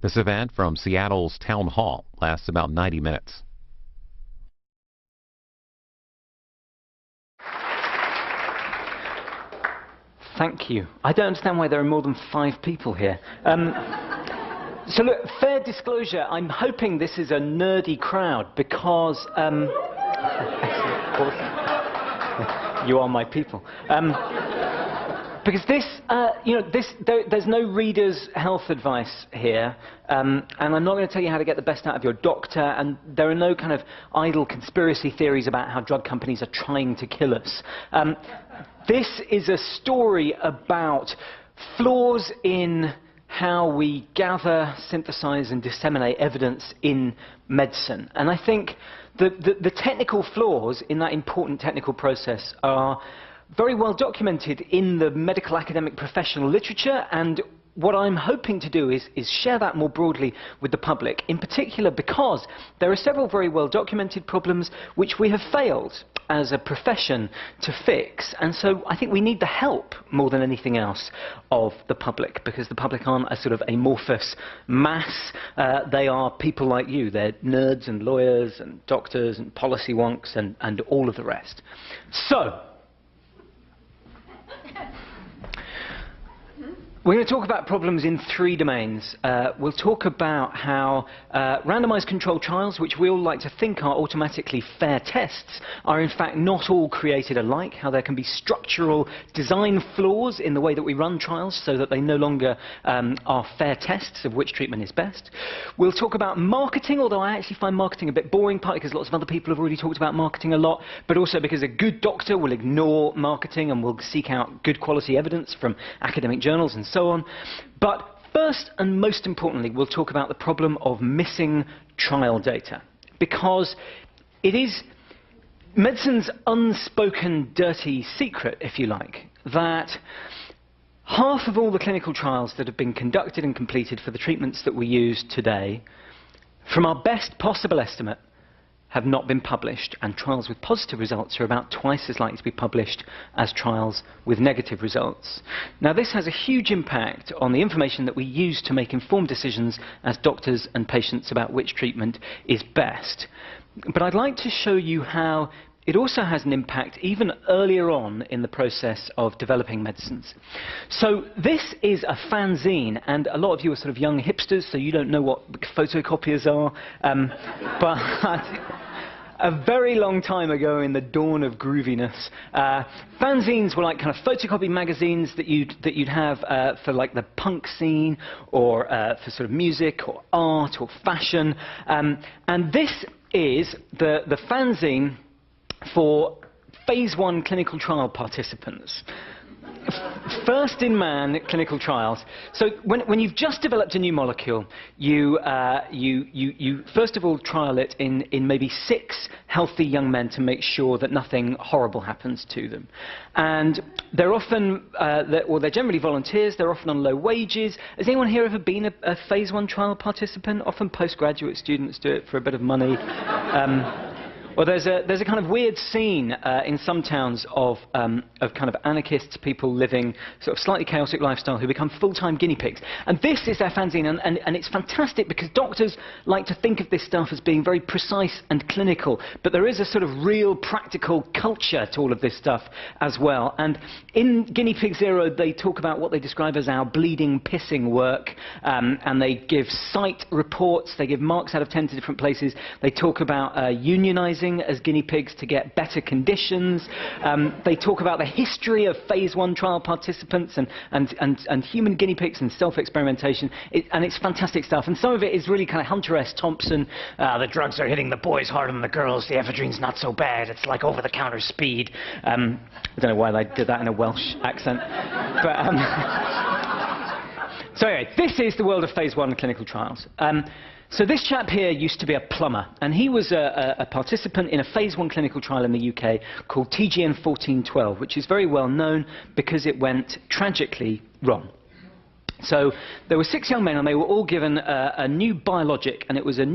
This event from Seattle's Town Hall lasts about 90 minutes. Thank you. I don't understand why there are more than 5 people here. So look, fair disclosure, I'm hoping this is a nerdy crowd because... you are my people. Because this, there's no reader's health advice here, and I'm not going to tell you how to get the best out of your doctor, and there are no kind of idle conspiracy theories about how drug companies are trying to kill us. This is a story about flaws in how we gather, synthesize, and disseminate evidence in medicine. And I think the technical flaws in that important technical process are very well documented in the medical academic professional literature, and what I'm hoping to do is share that more broadly with the public, in particular because there are several very well documented problems which we have failed as a profession to fix, and so I think we need the help more than anything else of the public, because the public aren't a sort of amorphous mass. They are people like you. They're nerds and lawyers and doctors and policy wonks and all of the rest. So we're going to talk about problems in 3 domains. We'll talk about how randomized controlled trials, which we all like to think are automatically fair tests, are in fact not all created alike, how there can be structural design flaws in the way that we run trials so that they no longer are fair tests of which treatment is best. We'll talk about marketing, although I actually find marketing a bit boring, partly because lots of other people have already talked about marketing a lot, but also because a good doctor will ignore marketing and will seek out good quality evidence from academic journals and so on. But first and most importantly, we'll talk about the problem of missing trial data, because it is medicine's unspoken dirty secret, if you like, that half of all the clinical trials that have been conducted and completed for the treatments that we use today, from our best possible estimate, have not been published, and trials with positive results are about twice as likely to be published as trials with negative results. Now, this has a huge impact on the information that we use to make informed decisions as doctors and patients about which treatment is best. But I'd like to show you how it also has an impact even earlier on in the process of developing medicines. So this is a fanzine, and a lot of you are sort of young hipsters, so you don't know what photocopiers are. But a very long time ago, in the dawn of grooviness, fanzines were like kind of photocopy magazines that you'd have for like the punk scene, or for sort of music or art or fashion. And this is the fanzine for phase 1 clinical trial participants. First in man clinical trials. So when you've just developed a new molecule, you first of all trial it in maybe 6 healthy young men to make sure that nothing horrible happens to them. And they're often, they're generally volunteers, they're often on low wages. Has anyone here ever been a phase 1 trial participant? Often postgraduate students do it for a bit of money. Well, there's a kind of weird scene in some towns of kind of anarchists, people living sort of slightly chaotic lifestyle who become full-time guinea pigs. And this is their fanzine, and it's fantastic because doctors like to think of this stuff as being very precise and clinical, but there is a sort of real practical culture to all of this stuff as well. And in Guinea Pig Zero, they talk about what they describe as our bleeding pissing work, and they give site reports, they give marks out of 10 to different places. They talk about unionizing as guinea pigs to get better conditions. They talk about the history of phase 1 trial participants and human guinea pigs and self-experimentation, and it's fantastic stuff. And some of it is really kind of Hunter S. Thompson. The drugs are hitting the boys harder than the girls. The ephedrine's not so bad. It's like over-the-counter speed. I don't know why they did that in a Welsh accent. But, so anyway, this is the world of phase 1 clinical trials. So this chap here used to be a plumber, and he was a participant in a phase 1 clinical trial in the UK called TGN 1412, which is very well known because it went tragically wrong. So there were 6 young men, and they were all given a new biologic, and it was a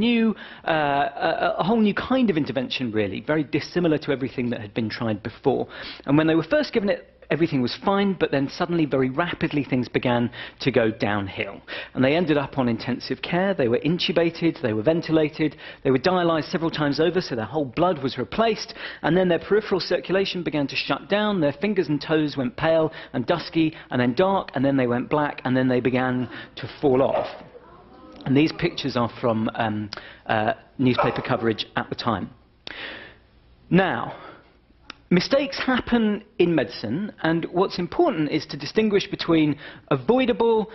whole new kind of intervention, really, very dissimilar to everything that had been tried before. And when they were first given it, everything was fine, but then suddenly, very rapidly, things began to go downhill. And they ended up on intensive care. They were intubated, they were ventilated, they were dialyzed several times over, so their whole blood was replaced, and then their peripheral circulation began to shut down, their fingers and toes went pale and dusky, and then dark, and then they went black, and then they began to fall off. And these pictures are from newspaper coverage at the time. Now, mistakes happen in medicine, and what's important is to distinguish between avoidable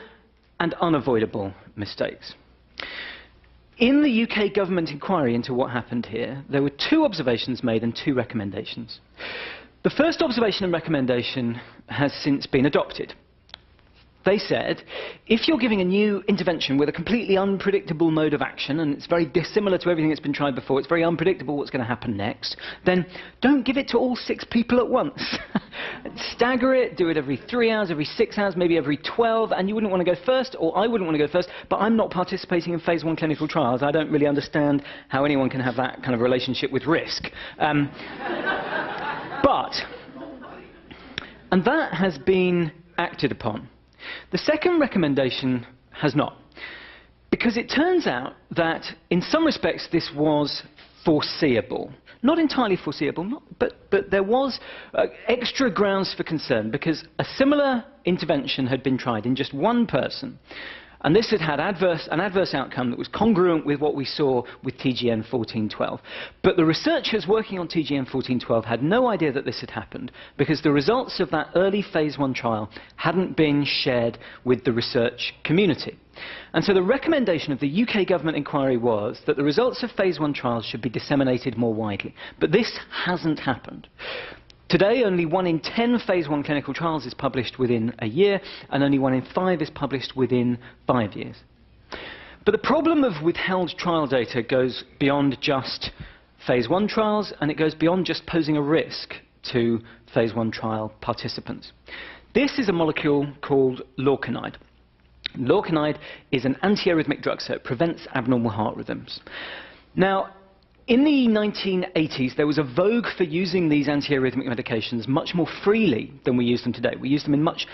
and unavoidable mistakes. In the UK government inquiry into what happened here, there were 2 observations made and 2 recommendations. The first observation and recommendation has since been adopted. They said, if you're giving a new intervention with a completely unpredictable mode of action, and it's very dissimilar to everything that's been tried before, it's very unpredictable what's going to happen next, then don't give it to all 6 people at once. Stagger it, do it every 3 hours, every 6 hours, maybe every 12, and you wouldn't want to go first, or I wouldn't want to go first, but I'm not participating in phase 1 clinical trials. I don't really understand how anyone can have that kind of relationship with risk. And that has been acted upon. The second recommendation has not, because it turns out that in some respects this was foreseeable. Not entirely foreseeable, but there was extra grounds for concern, because a similar intervention had been tried in just 1 person, and this had had an adverse outcome that was congruent with what we saw with TGN 1412. But the researchers working on TGN 1412 had no idea that this had happened, because the results of that early phase 1 trial hadn't been shared with the research community. And so the recommendation of the UK government inquiry was that the results of phase 1 trials should be disseminated more widely. But this hasn't happened. Today, only 1 in 10 phase 1 clinical trials is published within a year, and only 1 in 5 is published within 5 years. But the problem of withheld trial data goes beyond just phase 1 trials, and it goes beyond just posing a risk to phase 1 trial participants. This is a molecule called lorcainide. Lorcainide is an antiarrhythmic drug, so it prevents abnormal heart rhythms. Now, in the 1980s, there was a vogue for using these antiarrhythmic medications much more freely than we use them today. We use them in much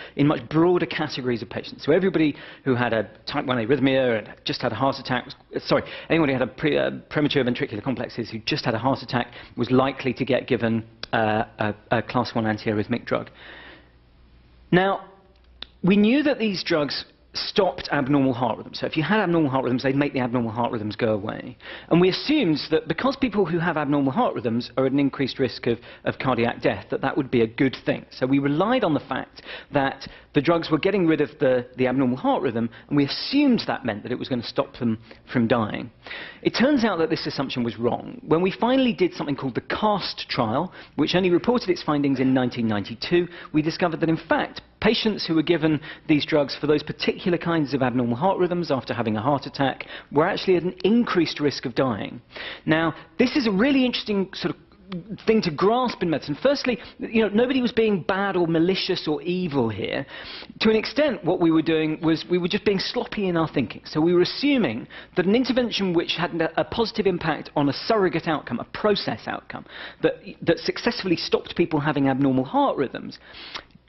broader categories of patients. So everybody who had a type 1 arrhythmia and just had a heart attack, anyone who had a premature ventricular complexes who just had a heart attack was likely to get given a class 1 antiarrhythmic drug. Now, we knew that these drugs stopped abnormal heart rhythms. So if you had abnormal heart rhythms, they'd make the abnormal heart rhythms go away. And we assumed that because people who have abnormal heart rhythms are at an increased risk of cardiac death, that would be a good thing. So we relied on the fact that the drugs were getting rid of the abnormal heart rhythm, and we assumed that meant that it was going to stop them from dying. It turns out that this assumption was wrong. When we finally did something called the CAST trial, which only reported its findings in 1992, we discovered that, in fact, patients who were given these drugs for those particular kinds of abnormal heart rhythms after having a heart attack were actually at an increased risk of dying. Now, this is a really interesting sort of thing to grasp in medicine. Firstly, nobody was being bad or malicious or evil here. To an extent, what we were doing was we were just being sloppy in our thinking. So we were assuming that an intervention which had a positive impact on a surrogate outcome, a process outcome, that successfully stopped people having abnormal heart rhythms,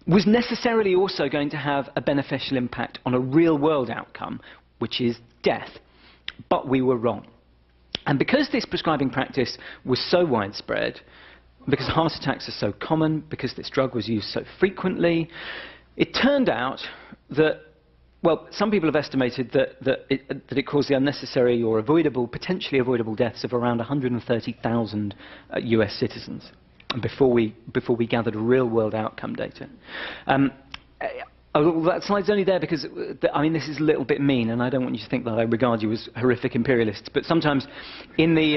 was necessarily also going to have a beneficial impact on a real-world outcome, which is death. But we were wrong. And because this prescribing practice was so widespread, because heart attacks are so common, because this drug was used so frequently, it turned out that, well, some people have estimated that it caused the unnecessary or potentially avoidable deaths of around 130,000 US citizens before we gathered real-world outcome data. That slide's only there because, this is a little bit mean, and I don't want you to think that I regard you as horrific imperialists, but sometimes in the...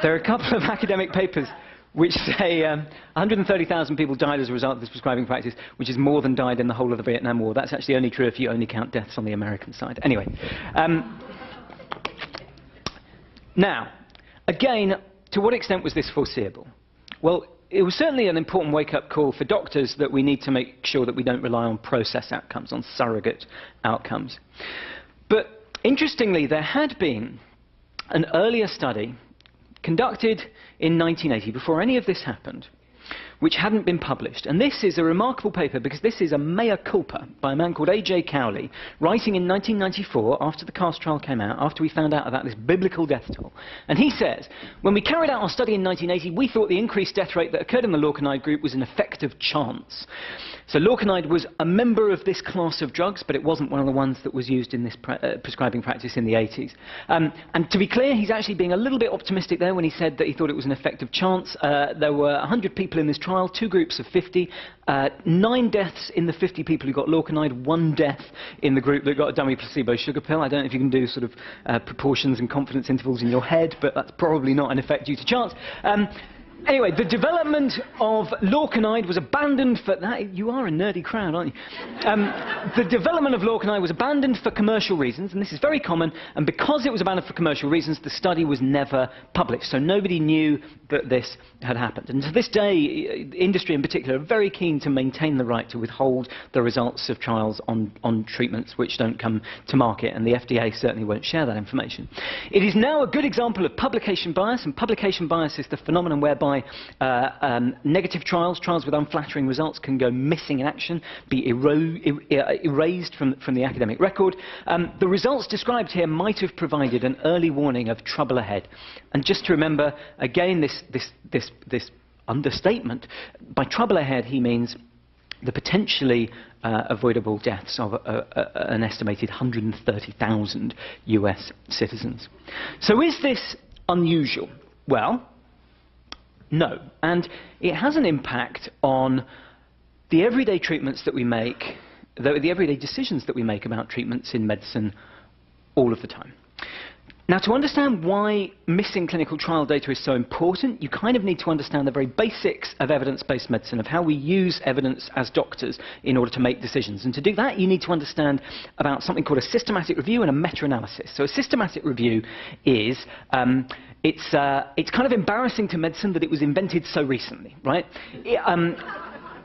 there are a couple of academic papers which say 130,000 people died as a result of this prescribing practice, which is more than died in the whole of the Vietnam War. That's actually only true if you only count deaths on the American side. Anyway. Now, again, to what extent was this foreseeable? Well, it was certainly an important wake-up call for doctors that we need to make sure that we don't rely on process outcomes, on surrogate outcomes. But interestingly, there had been an earlier study conducted in 1980, before any of this happened, which hadn't been published. And this is a remarkable paper because this is a mea culpa by a man called A.J. Cowley, writing in 1994 after the CAST trial came out, after we found out about this biblical death toll. And he says, when we carried out our study in 1980, we thought the increased death rate that occurred in the Lorcainide group was an effect of chance. So Lorcainide was a member of this class of drugs, but it wasn't one of the ones that was used in this prescribing practice in the 80s. And to be clear, he's actually being a little bit optimistic there when he said that he thought it was an effect of chance. There were 100 people in this trial, 2 groups of 50, 9 deaths in the 50 people who got Lorcainide, 1 death in the group that got a dummy placebo sugar pill. I don't know if you can do sort of proportions and confidence intervals in your head, but that's probably not an effect due to chance. Anyway, the development of Lorcainide was abandoned for that. You are a nerdy crowd, aren't you? The development of Lorcainide was abandoned for commercial reasons, and this is very common. And because it was abandoned for commercial reasons, the study was never published. So nobody knew that this had happened. And to this day, industry in particular are very keen to maintain the right to withhold the results of trials on treatments which don't come to market, and the FDA certainly won't share that information. It is now a good example of publication bias, and publication bias is the phenomenon whereby negative trials with unflattering results can go missing in action, be erased from the academic record. The results described here might have provided an early warning of trouble ahead. And just to remember, again, this understatement, by trouble ahead he means the potentially avoidable deaths of an estimated 130,000 US citizens. So is this unusual? Well, no, and it has an impact on the everyday treatments that we make, the everyday decisions that we make about treatments in medicine all of the time. Now, to understand why missing clinical trial data is so important, you kind of need to understand the very basics of evidence-based medicine, of how we use evidence as doctors in order to make decisions. And to do that, you need to understand about something called a systematic review and a meta-analysis. So a systematic review is, it's kind of embarrassing to medicine that it was invented so recently, right?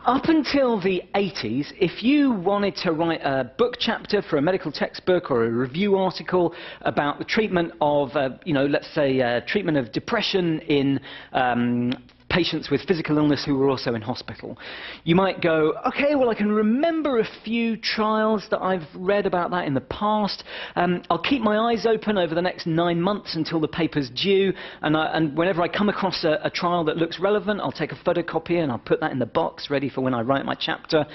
Up until the 80s, if you wanted to write a book chapter for a medical textbook or a review article about the treatment of, let's say, treatment of depression in patients with physical illness who were also in hospital, you might go, okay, well, I can remember a few trials that I've read about that in the past. I'll keep my eyes open over the next 9 months until the paper's due, and whenever I come across a trial that looks relevant, I'll take a photocopy and I'll put that in the box ready for when I write my chapter.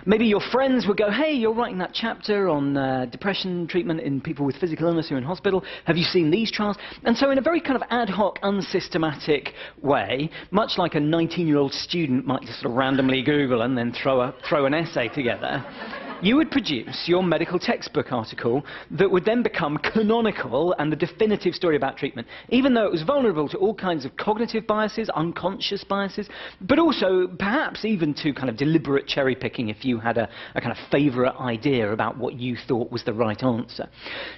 Maybe your friends would go, hey, you're writing that chapter on depression treatment in people with physical illness who are in hospital. Have you seen these trials? And so in a very kind of ad hoc, unsystematic way, much like a 19-year-old student might just sort of randomly Google and then throw an essay together, you would produce your medical textbook article that would then become canonical and the definitive story about treatment, even though it was vulnerable to all kinds of cognitive biases, unconscious biases, but also perhaps even to kind of deliberate cherry-picking if you had a kind of favourite idea about what you thought was the right answer.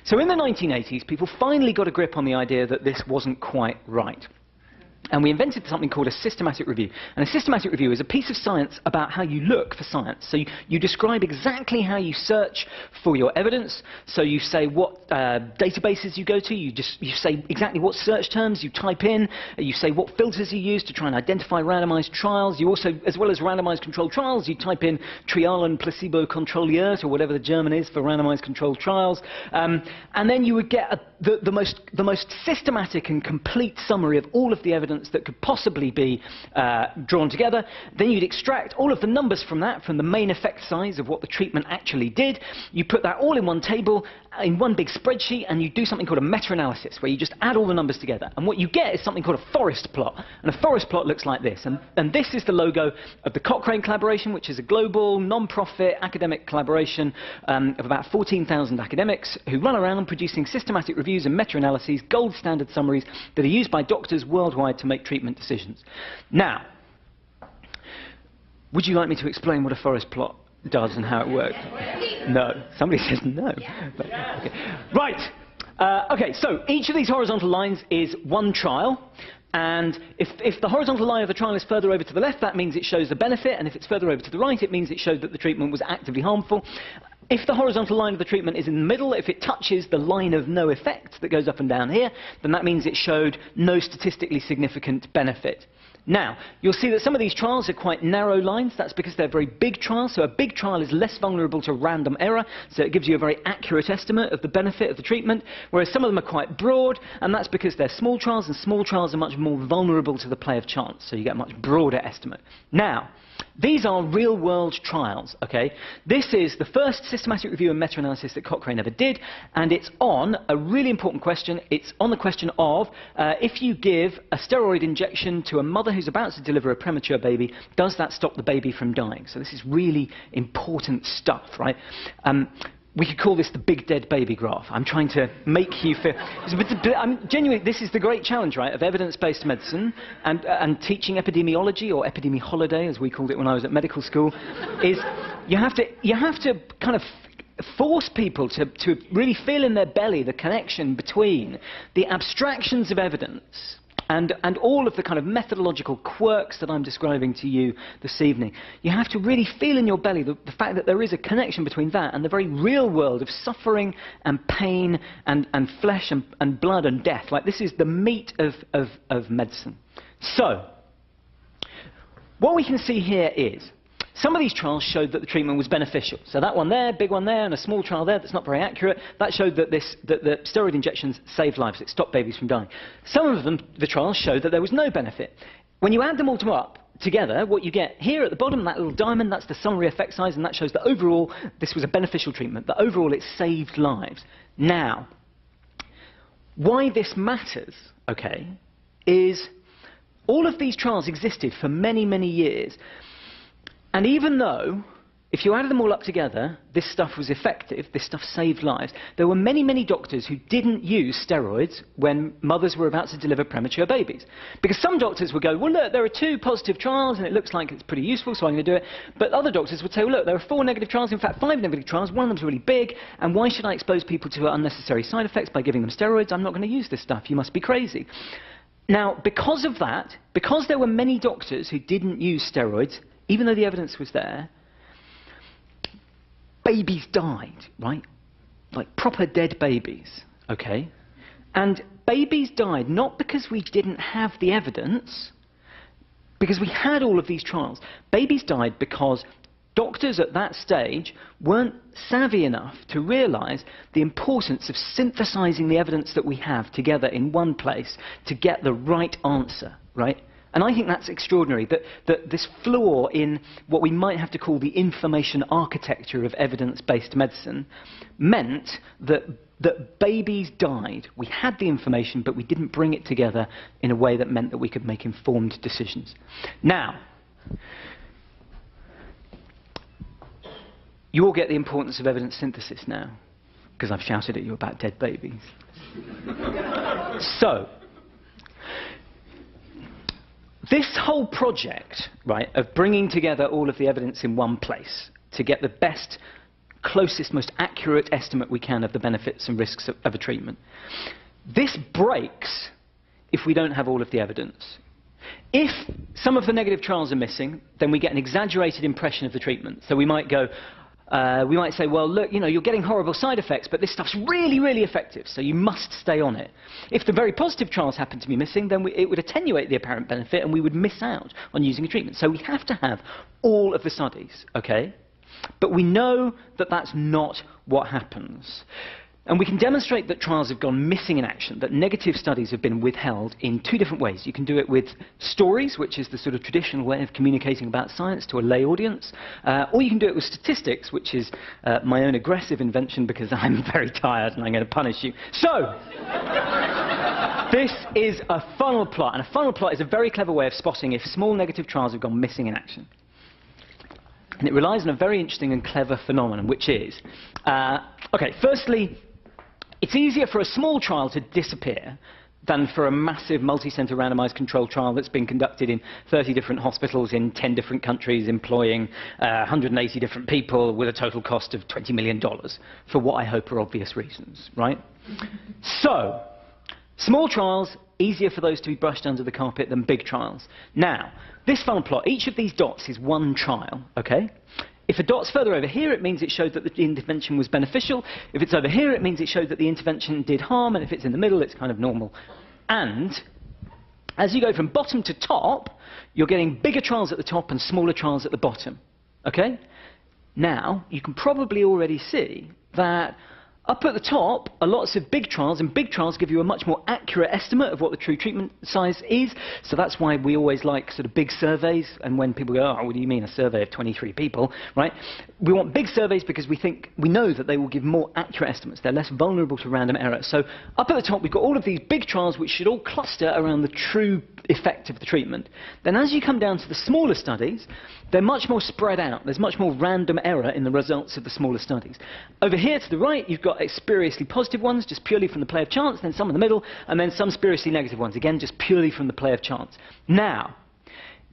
So in the 1980s, people finally got a grip on the idea that this wasn't quite right. And we invented something called a systematic review. And a systematic review is a piece of science about how you look for science. So you describe exactly how you search for your evidence. So you say what databases you go to. You say exactly what search terms you type in. You say what filters you use to try and identify randomized trials. You also, as well as randomized controlled trials, you type in trial and placebo kontrolliert, or whatever the German is for randomized controlled trials. And then you would get the most systematic and complete summary of all of the evidence that could possibly be drawn together. Then you'd extract all of the numbers from that, from the main effect size of what the treatment actually did. You put that all in one table, in one big spreadsheet, and you do something called a meta-analysis, where you just add all the numbers together. And what you get is something called a forest plot. And a forest plot looks like this. And this is the logo of the Cochrane collaboration, which is a global, non-profit academic collaboration of about 14,000 academics who run around producing systematic reviews and meta-analyses, gold standard summaries that are used by doctors worldwide to make treatment decisions. Now, would you like me to explain what a forest plot does and how it works? No. Somebody says no. But, okay. Right. Okay, so each of these horizontal lines is one trial. And if the horizontal line of the trial is further over to the left, that means it shows the benefit. And if it's further over to the right, it means it shows that the treatment was actively harmful. If the horizontal line of the treatment is in the middle, if it touches the line of no effect that goes up and down here, then that means it showed no statistically significant benefit. Now, you'll see that some of these trials are quite narrow lines. That's because they're very big trials. So a big trial is less vulnerable to random error, so it gives you a very accurate estimate of the benefit of the treatment, whereas some of them are quite broad, and that's because they're small trials, and small trials are much more vulnerable to the play of chance, so you get a much broader estimate. Now, these are real-world trials, okay? This is the first systematic review and meta-analysis that Cochrane ever did, and it's on a really important question. It's on the question of if you give a steroid injection to a mother who's about to deliver a premature baby, does that stop the baby from dying? So this is really important stuff, right? We could call this the big dead baby graph. I'm trying to make you feel... genuinely, this is the great challenge, right, of evidence-based medicine and teaching epidemiology, or epidemi holiday, as we called it when I was at medical school, is you have to kind of force people to really feel in their belly the connection between the abstractions of evidence and all of the kind of methodological quirks that I'm describing to you this evening. You have to really feel in your belly the fact that there is a connection between that and the very real world of suffering and pain and flesh and blood and death. Like, this is the meat of medicine. So, what we can see here is some of these trials showed that the treatment was beneficial. So that one there, big one there, and a small trial there that's not very accurate, that showed that the steroid injections saved lives. It stopped babies from dying. Some of them, the trials, showed that there was no benefit. When you add them all up together, what you get here at the bottom, that little diamond, that's the summary effect size, and that shows that overall this was a beneficial treatment, that overall it saved lives. Now, why this matters, okay, is all of these trials existed for many, many years. And even though, if you added them all up together, this stuff was effective, this stuff saved lives, there were many, many doctors who didn't use steroids when mothers were about to deliver premature babies. Because some doctors would go, well, look, there are 2 positive trials, and it looks like it's pretty useful, so I'm going to do it. But other doctors would say, well, look, there are 4 negative trials, in fact, 5 negative trials, one of them's really big, and why should I expose people to unnecessary side effects by giving them steroids? I'm not going to use this stuff. You must be crazy. Now, because of that, because there were many doctors who didn't use steroids, even though the evidence was there, babies died, right? Like proper dead babies, okay? And babies died not because we didn't have the evidence, because we had all of these trials. Babies died because doctors at that stage weren't savvy enough to realize the importance of synthesizing the evidence that we have together in one place to get the right answer, right? And I think that's extraordinary, that this flaw in what we might have to call the information architecture of evidence-based medicine meant that babies died. We had the information, but we didn't bring it together in a way that meant that we could make informed decisions. Now, you all get the importance of evidence synthesis now, because I've shouted at you about dead babies. So, this whole project, right, of bringing together all of the evidence in one place to get the best, closest, most accurate estimate we can of the benefits and risks of a treatment, this breaks if we don't have all of the evidence. If some of the negative trials are missing, then we get an exaggerated impression of the treatment. So we might go, we might say, well, look, you know, you're getting horrible side effects, but this stuff's really, really effective, so you must stay on it. If the very positive trials happen to be missing, then it would attenuate the apparent benefit, and we would miss out on using a treatment. So we have to have all of the studies, okay? But we know that that's not what happens. And we can demonstrate that trials have gone missing in action, that negative studies have been withheld in 2 different ways. You can do it with stories, which is the sort of traditional way of communicating about science to a lay audience, or you can do it with statistics, which is my own aggressive invention because I'm very tired and I'm going to punish you. So, this is a funnel plot, and a funnel plot is a very clever way of spotting if small negative trials have gone missing in action. And it relies on a very interesting and clever phenomenon, which is, okay, firstly, it's easier for a small trial to disappear than for a massive multi-center randomized controlled trial that's been conducted in 30 different hospitals in 10 different countries, employing 180 different people with a total cost of $20 million for what I hope are obvious reasons, right? So, small trials, easier for those to be brushed under the carpet than big trials. Now, this funnel plot, each of these dots is one trial, okay? If a dot's further over here, it means it showed that the intervention was beneficial. If it's over here, it means it showed that the intervention did harm. And if it's in the middle, it's kind of normal. And As you go from bottom to top, you're getting bigger trials at the top and smaller trials at the bottom. Okay? Now, you can probably already see that up at the top are lots of big trials, and big trials give you a much more accurate estimate of what the true treatment size is. So that's why we always like sort of big surveys. And when people go, oh, what do you mean a survey of 23 people, right? We want big surveys because we know that they will give more accurate estimates. They're less vulnerable to random error. So up at the top, we've got all of these big trials which should all cluster around the true effect of the treatment. Then as you come down to the smaller studies, they're much more spread out. There's much more random error in the results of the smaller studies. Over here to the right, you've got spuriously positive ones, just purely from the play of chance, then some in the middle, and then some spuriously negative ones, again, just purely from the play of chance. Now,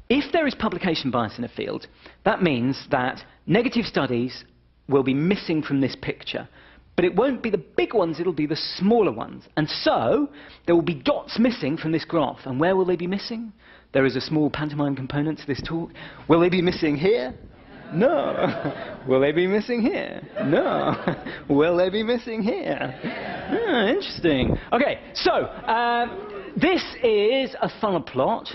if there is publication bias in a field, that means that negative studies will be missing from this picture. But it won't be the big ones, it'll be the smaller ones. And so, there will be dots missing from this graph. And where will they be missing? There is a small pantomime component to this talk. Will they be missing here? No. Will they be missing here? No. Will they be missing here? Interesting. Okay, so this is a funnel plot.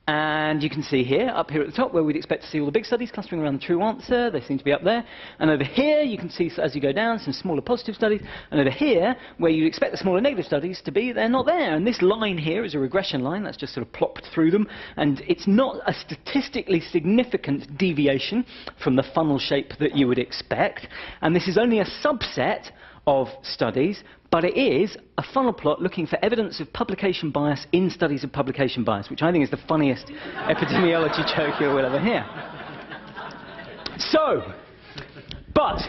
And you can see here, up here at the top, where we'd expect to see all the big studies clustering around the true answer. They seem to be up there. And over here, you can see, as you go down, some smaller positive studies. And over here, where you'd expect the smaller negative studies to be, they're not there. And this line here is a regression line. That's just sort of plopped through them. And it's not a statistically significant deviation from the funnel shape that you would expect. And this is only a subset of studies, but it is a funnel plot looking for evidence of publication bias in studies of publication bias, which I think is the funniest epidemiology joke you will ever hear. So, but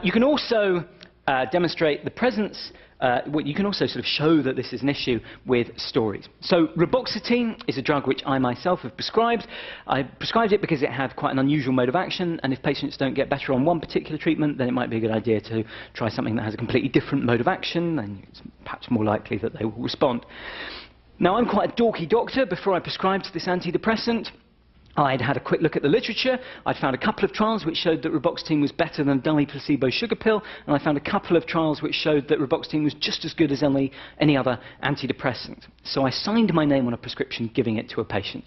you can also demonstrate the presence, you can also sort of show that this is an issue with stories. So reboxetine is a drug which I myself have prescribed. I prescribed it because it had quite an unusual mode of action, and if patients don't get better on one particular treatment, then it might be a good idea to try something that has a completely different mode of action, and it's perhaps more likely that they will respond. Now, I'm quite a dorky doctor. Before I prescribed this antidepressant, I'd had a quick look at the literature. I'd found a couple of trials which showed that reboxetine was better than a dummy placebo sugar pill, and I found a couple of trials which showed that reboxetine was just as good as any other antidepressant. So I signed my name on a prescription giving it to a patient.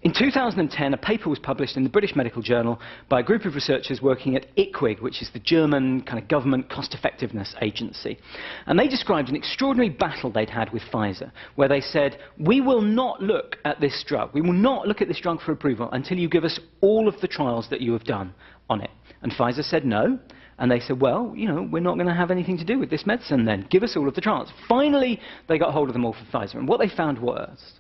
In 2010, a paper was published in the British Medical Journal by a group of researchers working at IQWiG, which is the German kind of government cost-effectiveness agency. And they described an extraordinary battle they'd had with Pfizer, where they said, we will not look at this drug. We will not look at this drug for approval until you give us all of the trials that you have done on it. And Pfizer said no. And they said, well, you know, we're not going to have anything to do with this medicine then. Give us all of the trials. Finally, they got hold of them all for Pfizer. And what they found was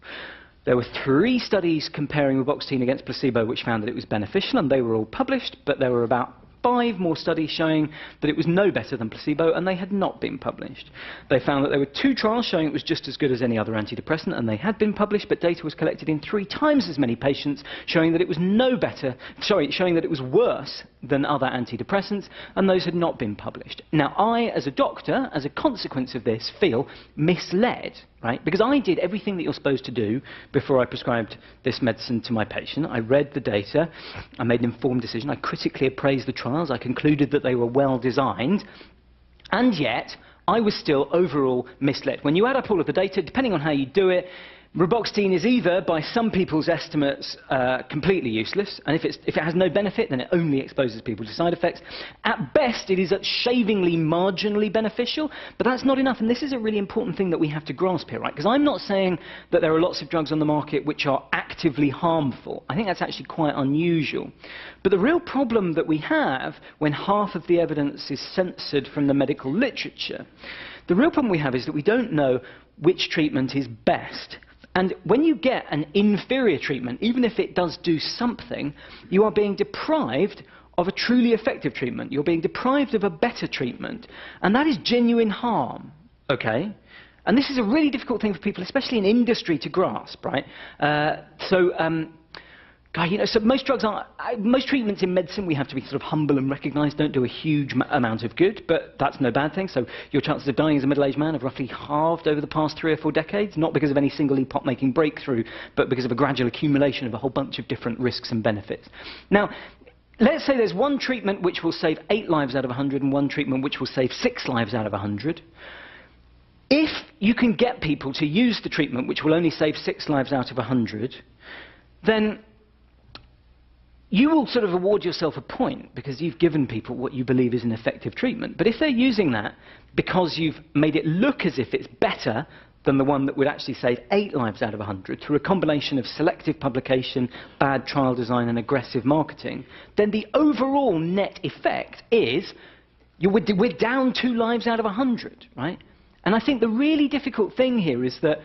there were 3 studies comparing reboxetine against placebo which found that it was beneficial, and they were all published, but there were about 5 more studies showing that it was no better than placebo, and they had not been published. They found that there were 2 trials showing it was just as good as any other antidepressant, and they had been published, but data was collected in 3 times as many patients, showing that it was showing that it was worse than other antidepressants, and those had not been published. Now, I, as a doctor, as a consequence of this, feel misled, right? Because I did everything that you're supposed to do before I prescribed this medicine to my patient. I read the data, I made an informed decision, I critically appraised the trials, I concluded that they were well designed, and yet I was still overall misled. When you add up all of the data, depending on how you do it, reboxetine is either, by some people's estimates, completely useless, and if it has no benefit, then it only exposes people to side effects. At best, it is shavingly marginally beneficial, but that's not enough, and this is a really important thing that we have to grasp here, right? Because I'm not saying that there are lots of drugs on the market which are actively harmful. I think that's actually quite unusual. But the real problem that we have when half of the evidence is censored from the medical literature, the real problem we have is that we don't know which treatment is best. And when you get an inferior treatment, even if it does do something, you are being deprived of a truly effective treatment. You're being deprived of a better treatment. And that is genuine harm, okay? And this is a really difficult thing for people, especially in industry, to grasp, right? You know, so most treatments in medicine we have to be sort of humble and recognise don't do a huge amount of good, but that's no bad thing. So your chances of dying as a middle-aged man have roughly halved over the past 3 or 4 decades, not because of any single epoch-making breakthrough, but because of a gradual accumulation of a whole bunch of different risks and benefits. Now, let's say there's one treatment which will save 8 lives out of 100 and one treatment which will save 6 lives out of 100. If you can get people to use the treatment, which will only save 6 lives out of 100, then you will sort of award yourself a point because you've given people what you believe is an effective treatment. But if they're using that because you've made it look as if it's better than the one that would actually save 8 lives out of 100 through a combination of selective publication, bad trial design and aggressive marketing, then the overall net effect is we're down 2 lives out of 100, right? And I think the really difficult thing here is that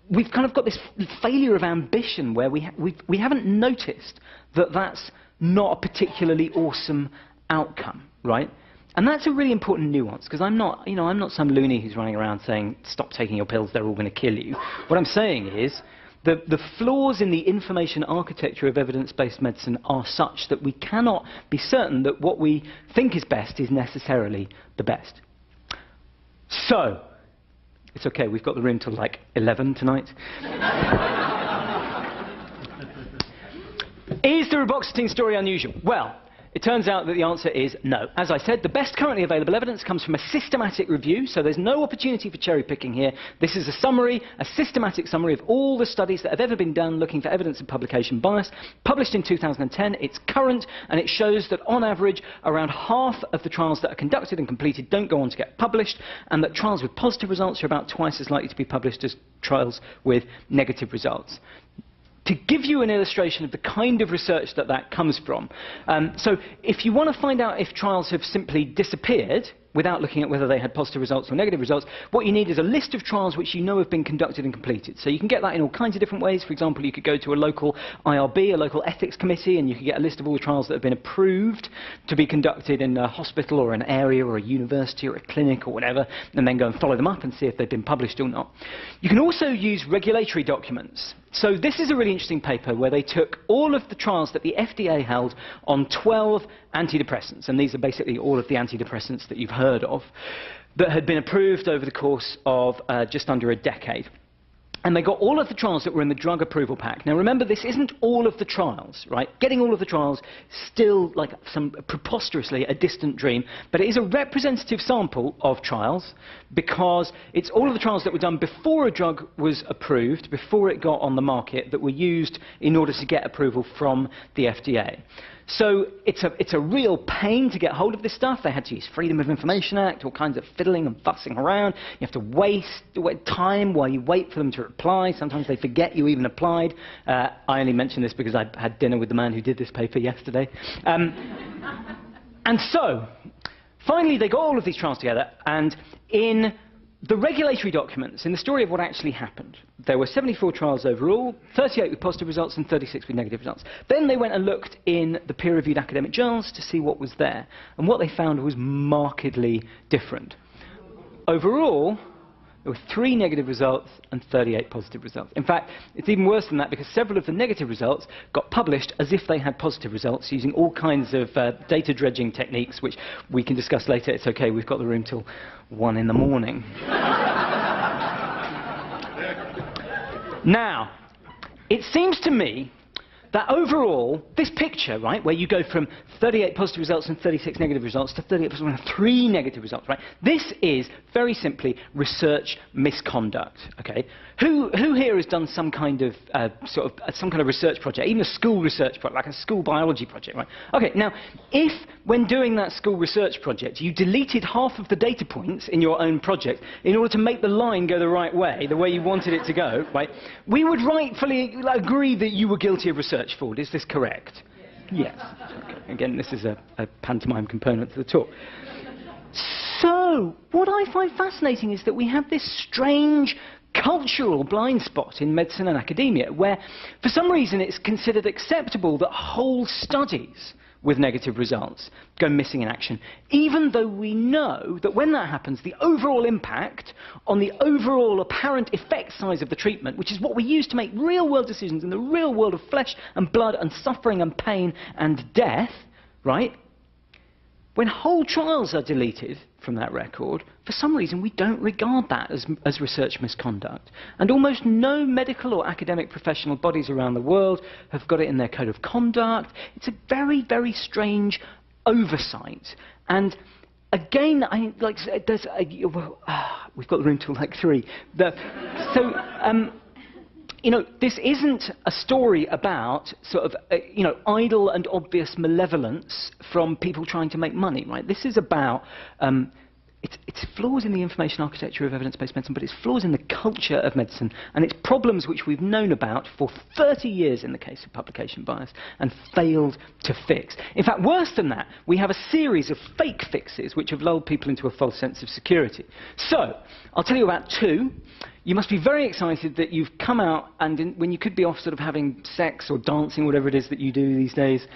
we've kind of got this failure of ambition where we haven't noticed that that's not a particularly awesome outcome, right? And that's a really important nuance, because I'm not some loony who's running around saying, stop taking your pills, they're all going to kill you. What I'm saying is that the flaws in the information architecture of evidence-based medicine are such that we cannot be certain that what we think is best is necessarily the best. So, it's okay, we've got the room till like 11 tonight. Is the reboxetine story unusual? Well, it turns out that the answer is no. As I said, the best currently available evidence comes from a systematic review, so there's no opportunity for cherry picking here. This is a summary, a systematic summary of all the studies that have ever been done looking for evidence of publication bias, published in 2010. It's current, and it shows that on average, around half of the trials that are conducted and completed don't go on to get published, and that trials with positive results are about twice as likely to be published as trials with negative results. To give you an illustration of the kind of research that that comes from, so if you want to find out if trials have simply disappeared without looking at whether they had positive results or negative results, what you need is a list of trials which you know have been conducted and completed. So you can get that in all kinds of different ways. For example, you could go to a local IRB, a local ethics committee, and you could get a list of all the trials that have been approved to be conducted in a hospital or an area or a university or a clinic or whatever, and then go and follow them up and see if they've been published or not. You can also use regulatory documents. So this is a really interesting paper where they took all of the trials that the FDA held on 12 antidepressants, and these are basically all of the antidepressants that you've heard of, that had been approved over the course of just under a decade. And they got all of the trials that were in the drug approval pack. Now remember, this isn't all of the trials, right? Getting all of the trials still like preposterously a distant dream, but it is a representative sample of trials because it's all of the trials that were done before a drug was approved, before it got on the market, that were used in order to get approval from the FDA. So it's a real pain to get hold of this stuff. They had to use Freedom of Information Act, all kinds of fiddling and fussing around. You have to waste time while you wait for them to reply. Sometimes they forget you even applied. I only mention this because I had dinner with the man who did this paper yesterday. And so, finally they got all of these trials together, and in the regulatory documents, in the story of what actually happened, there were 74 trials overall, 38 with positive results and 36 with negative results. Then they went and looked in the peer-reviewed academic journals to see what was there. And what they found was markedly different. Overall, there were 3 negative results and 38 positive results. In fact, it's even worse than that because several of the negative results got published as if they had positive results using all kinds of data dredging techniques, which we can discuss later. It's okay, we've got the room till 1 in the morning. Now, it seems to me that overall, this picture, right, where you go from 38 positive results and 36 negative results to 38 positive and 3 negative results, right, this is very simply research misconduct, okay? Who here has done some kind of research project, even a school research project, like a school biology project, right? Okay, now, if when doing that school research project, you deleted half of the data points in your own project in order to make the line go the right way, the way you wanted it to go, right, we would rightfully agree that you were guilty of research fraud. Is this correct? Yes. Okay. Again, this is a pantomime component to the talk. So, what I find fascinating is that we have this strange cultural blind spot in medicine and academia, where for some reason it's considered acceptable that whole studies with negative results go missing in action, even though we know that when that happens, the overall impact on the overall apparent effect size of the treatment, which is what we use to make real-world decisions in the real world of flesh and blood and suffering and pain and death, right? When whole trials are deleted from that record, for some reason we don't regard that as research misconduct. And almost no medical or academic professional bodies around the world have got it in their code of conduct. It's a very, very strange oversight. And again, we've got the room till like 3. You know, this isn't a story about sort of, you know, idle and obvious malevolence from people trying to make money, right? This is about, it's flaws in the information architecture of evidence-based medicine, but it's flaws in the culture of medicine, and it's problems which we've known about for 30 years in the case of publication bias, and failed to fix. In fact, worse than that, we have a series of fake fixes which have lulled people into a false sense of security. So, I'll tell you about 2. You must be very excited that you've come out, and when you could be off sort of having sex or dancing, whatever it is that you do these days,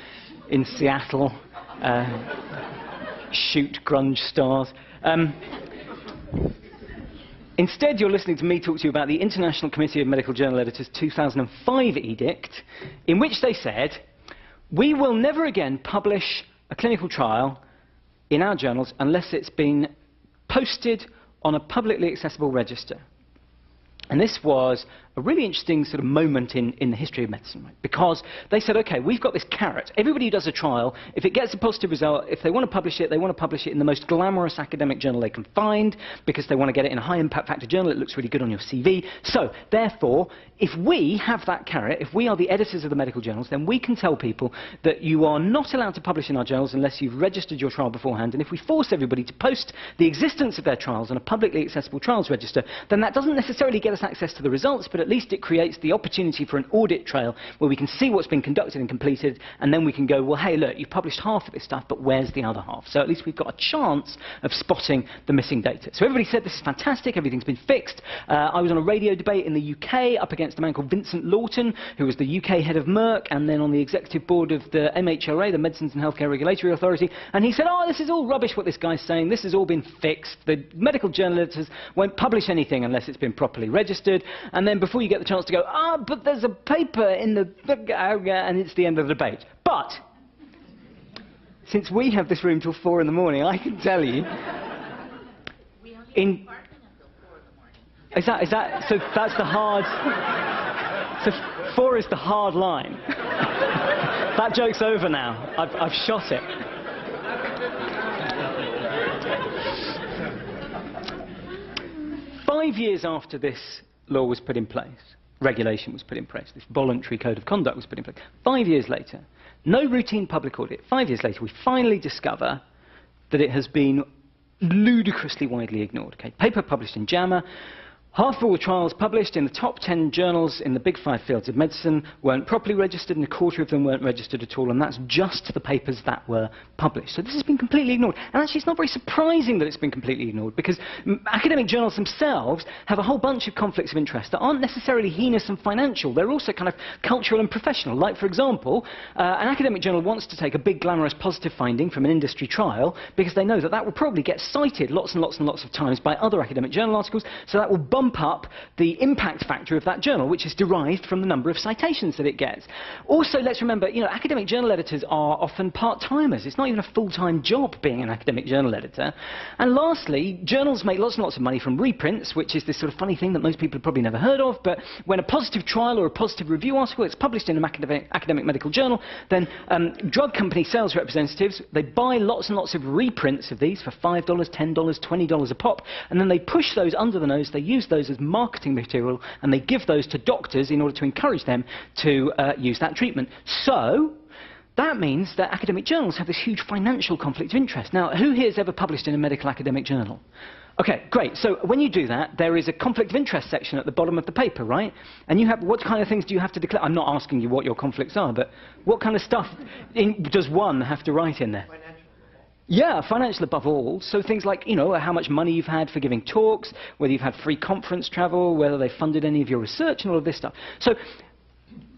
in Seattle, shoot grunge stars. Instead, you're listening to me talk to you about the International Committee of Medical Journal Editors' 2005 edict, in which they said, we will never again publish a clinical trial in our journals unless it's been posted on a publicly accessible register. And this was a really interesting sort of moment in the history of medicine, right? Because they said, OK, we've got this carrot. Everybody who does a trial, if it gets a positive result, if they want to publish it, they want to publish it in the most glamorous academic journal they can find, because they want to get it in a high-impact factor journal. It looks really good on your CV. So, therefore, if we have that carrot, if we are the editors of the medical journals, then we can tell people that you are not allowed to publish in our journals unless you've registered your trial beforehand. And if we force everybody to post the existence of their trials on a publicly accessible trials register, then that doesn't necessarily get us access to the results, but at least it creates the opportunity for an audit trail where we can see what's been conducted and completed, and then we can go, well, hey, look, you've published half of this stuff, but where's the other half? So at least we've got a chance of spotting the missing data. So everybody said, this is fantastic, everything's been fixed. I was on a radio debate in the UK up against a man called Vincent Lawton, who was the UK head of Merck, and then on the executive board of the MHRA, the Medicines and Healthcare Regulatory Authority, and he said, oh, this is all rubbish what this guy's saying, this has all been fixed, the medical journal editors won't publish anything unless it's been properly registered. And then before you get the chance to go, but there's a paper in the... and it's the end of the debate. But, since we have this room till 4 in the morning, I can tell you... We only have parking until 4 in the morning. Is that... So that's the hard... So 4 is the hard line. That joke's over now. I've shot it. Five years after this law was put in place, regulation was put in place, this voluntary code of conduct was put in place, 5 years later, no routine public audit, 5 years later, we finally discover that it has been ludicrously widely ignored. Okay? Paper published in JAMA, half of all the trials published in the top 10 journals in the big 5 fields of medicine weren't properly registered, and a quarter of them weren't registered at all, and that's just the papers that were published. So this has been completely ignored. And actually, it's not very surprising that it's been completely ignored, because academic journals themselves have a whole bunch of conflicts of interest that aren't necessarily heinous and financial. They're also kind of cultural and professional. Like, for example, an academic journal wants to take a big, glamorous, positive finding from an industry trial because they know that that will probably get cited lots and lots and lots of times by other academic journal articles, so that will bump up the impact factor of that journal, which is derived from the number of citations that it gets. Also, let's remember, you know, academic journal editors are often part-timers. It's not even a full-time job being an academic journal editor. And lastly, journals make lots and lots of money from reprints, which is this sort of funny thing that most people have probably never heard of, but when a positive trial or a positive review article is published in an academic medical journal, then drug company sales representatives, they buy lots and lots of reprints of these for $5, $10, $20 a pop, and then they push those under the nose, they use those as marketing material, and they give those to doctors in order to encourage them to use that treatment. So, that means that academic journals have this huge financial conflict of interest. Now, who here has ever published in a medical academic journal? OK, great. So when you do that, there is a conflict of interest section at the bottom of the paper, right? And you have, what kind of things do you have to declare? I'm not asking you what your conflicts are, but what kind of stuff does one have to write in there? Yeah, financial above all. So things like, you know, how much money you've had for giving talks, whether you've had free conference travel, whether they funded any of your research and all of this stuff. So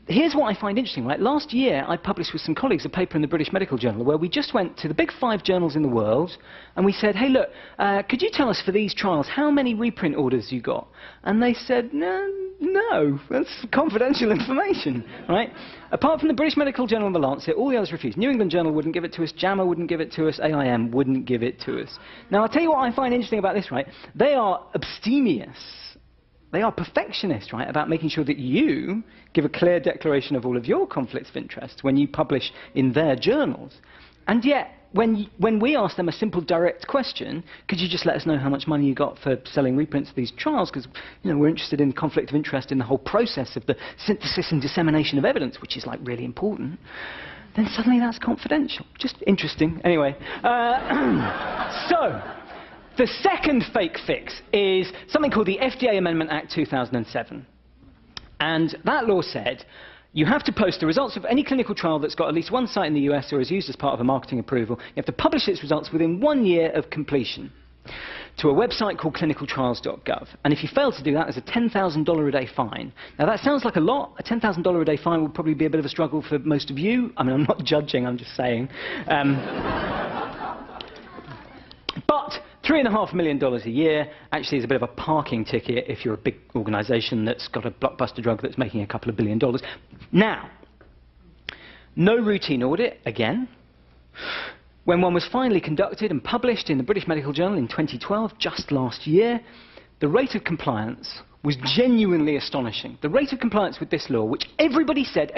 here's what I find interesting, right? Last year, I published with some colleagues a paper in the British Medical Journal where we just went to the big 5 journals in the world and we said, hey, look, could you tell us for these trials how many reprint orders you got? And they said, no, that's confidential information, right? Apart from the British Medical Journal and the Lancet, all the others refused. New England Journal wouldn't give it to us, JAMA wouldn't give it to us, AIM wouldn't give it to us. Now, I'll tell you what I find interesting about this, right? They are abstemious. They are perfectionists, right, about making sure that you give a clear declaration of all of your conflicts of interest when you publish in their journals. And yet, when we asked them a simple, direct question, could you just let us know how much money you got for selling reprints of these trials? Because we're interested in the conflict of interest in the whole process of the synthesis and dissemination of evidence, which is like really important. Then suddenly that's confidential. Just interesting. Anyway, so the second fake fix is something called the FDA Amendment Act 2007. And that law said you have to post the results of any clinical trial that's got at least one site in the US or is used as part of a marketing approval. You have to publish its results within 1 year of completion to a website called clinicaltrials.gov. And if you fail to do that, there's a $10,000 a day fine. Now, that sounds like a lot. A $10,000 a day fine will probably be a bit of a struggle for most of you. I mean, I'm not judging, I'm just saying. But $3.5 million a year actually is a bit of a parking ticket if you're a big organisation that's got a blockbuster drug that's making a couple of $1 billion. Now, no routine audit, again. When one was finally conducted and published in the British Medical Journal in 2012, just last year, the rate of compliance was genuinely astonishing. The rate of compliance with this law, which everybody said,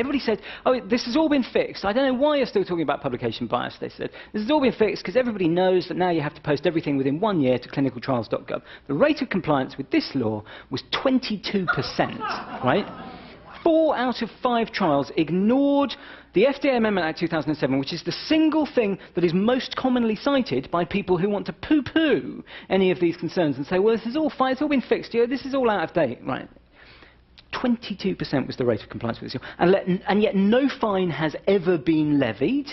oh, this has all been fixed. I don't know why you're still talking about publication bias, they said. This has all been fixed because everybody knows that now you have to post everything within 1 year to clinicaltrials.gov. The rate of compliance with this law was 22%, right? 4 out of 5 trials ignored the FDA Amendment Act 2007, which is the single thing that is most commonly cited by people who want to poo-poo any of these concerns and say, well, this is all fine, it's all been fixed, this is all out of date. Right. 22% was the rate of compliance with this law. And yet no fine has ever been levied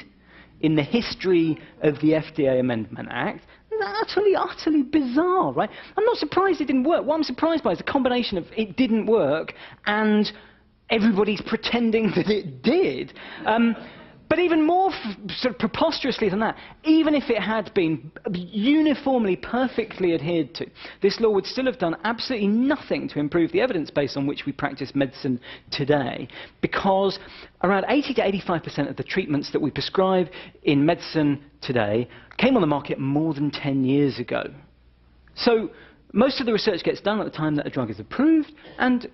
in the history of the FDA Amendment Act. Utterly bizarre, right? I'm not surprised it didn't work. What I'm surprised by is the combination of it didn't work and everybody's pretending that it did. But even more sort of preposterously than that, even if it had been uniformly perfectly adhered to, this law would still have done absolutely nothing to improve the evidence base on which we practice medicine today, because around 80 to 85% of the treatments that we prescribe in medicine today came on the market more than 10 years ago. So most of the research gets done at the time that a drug is approved, and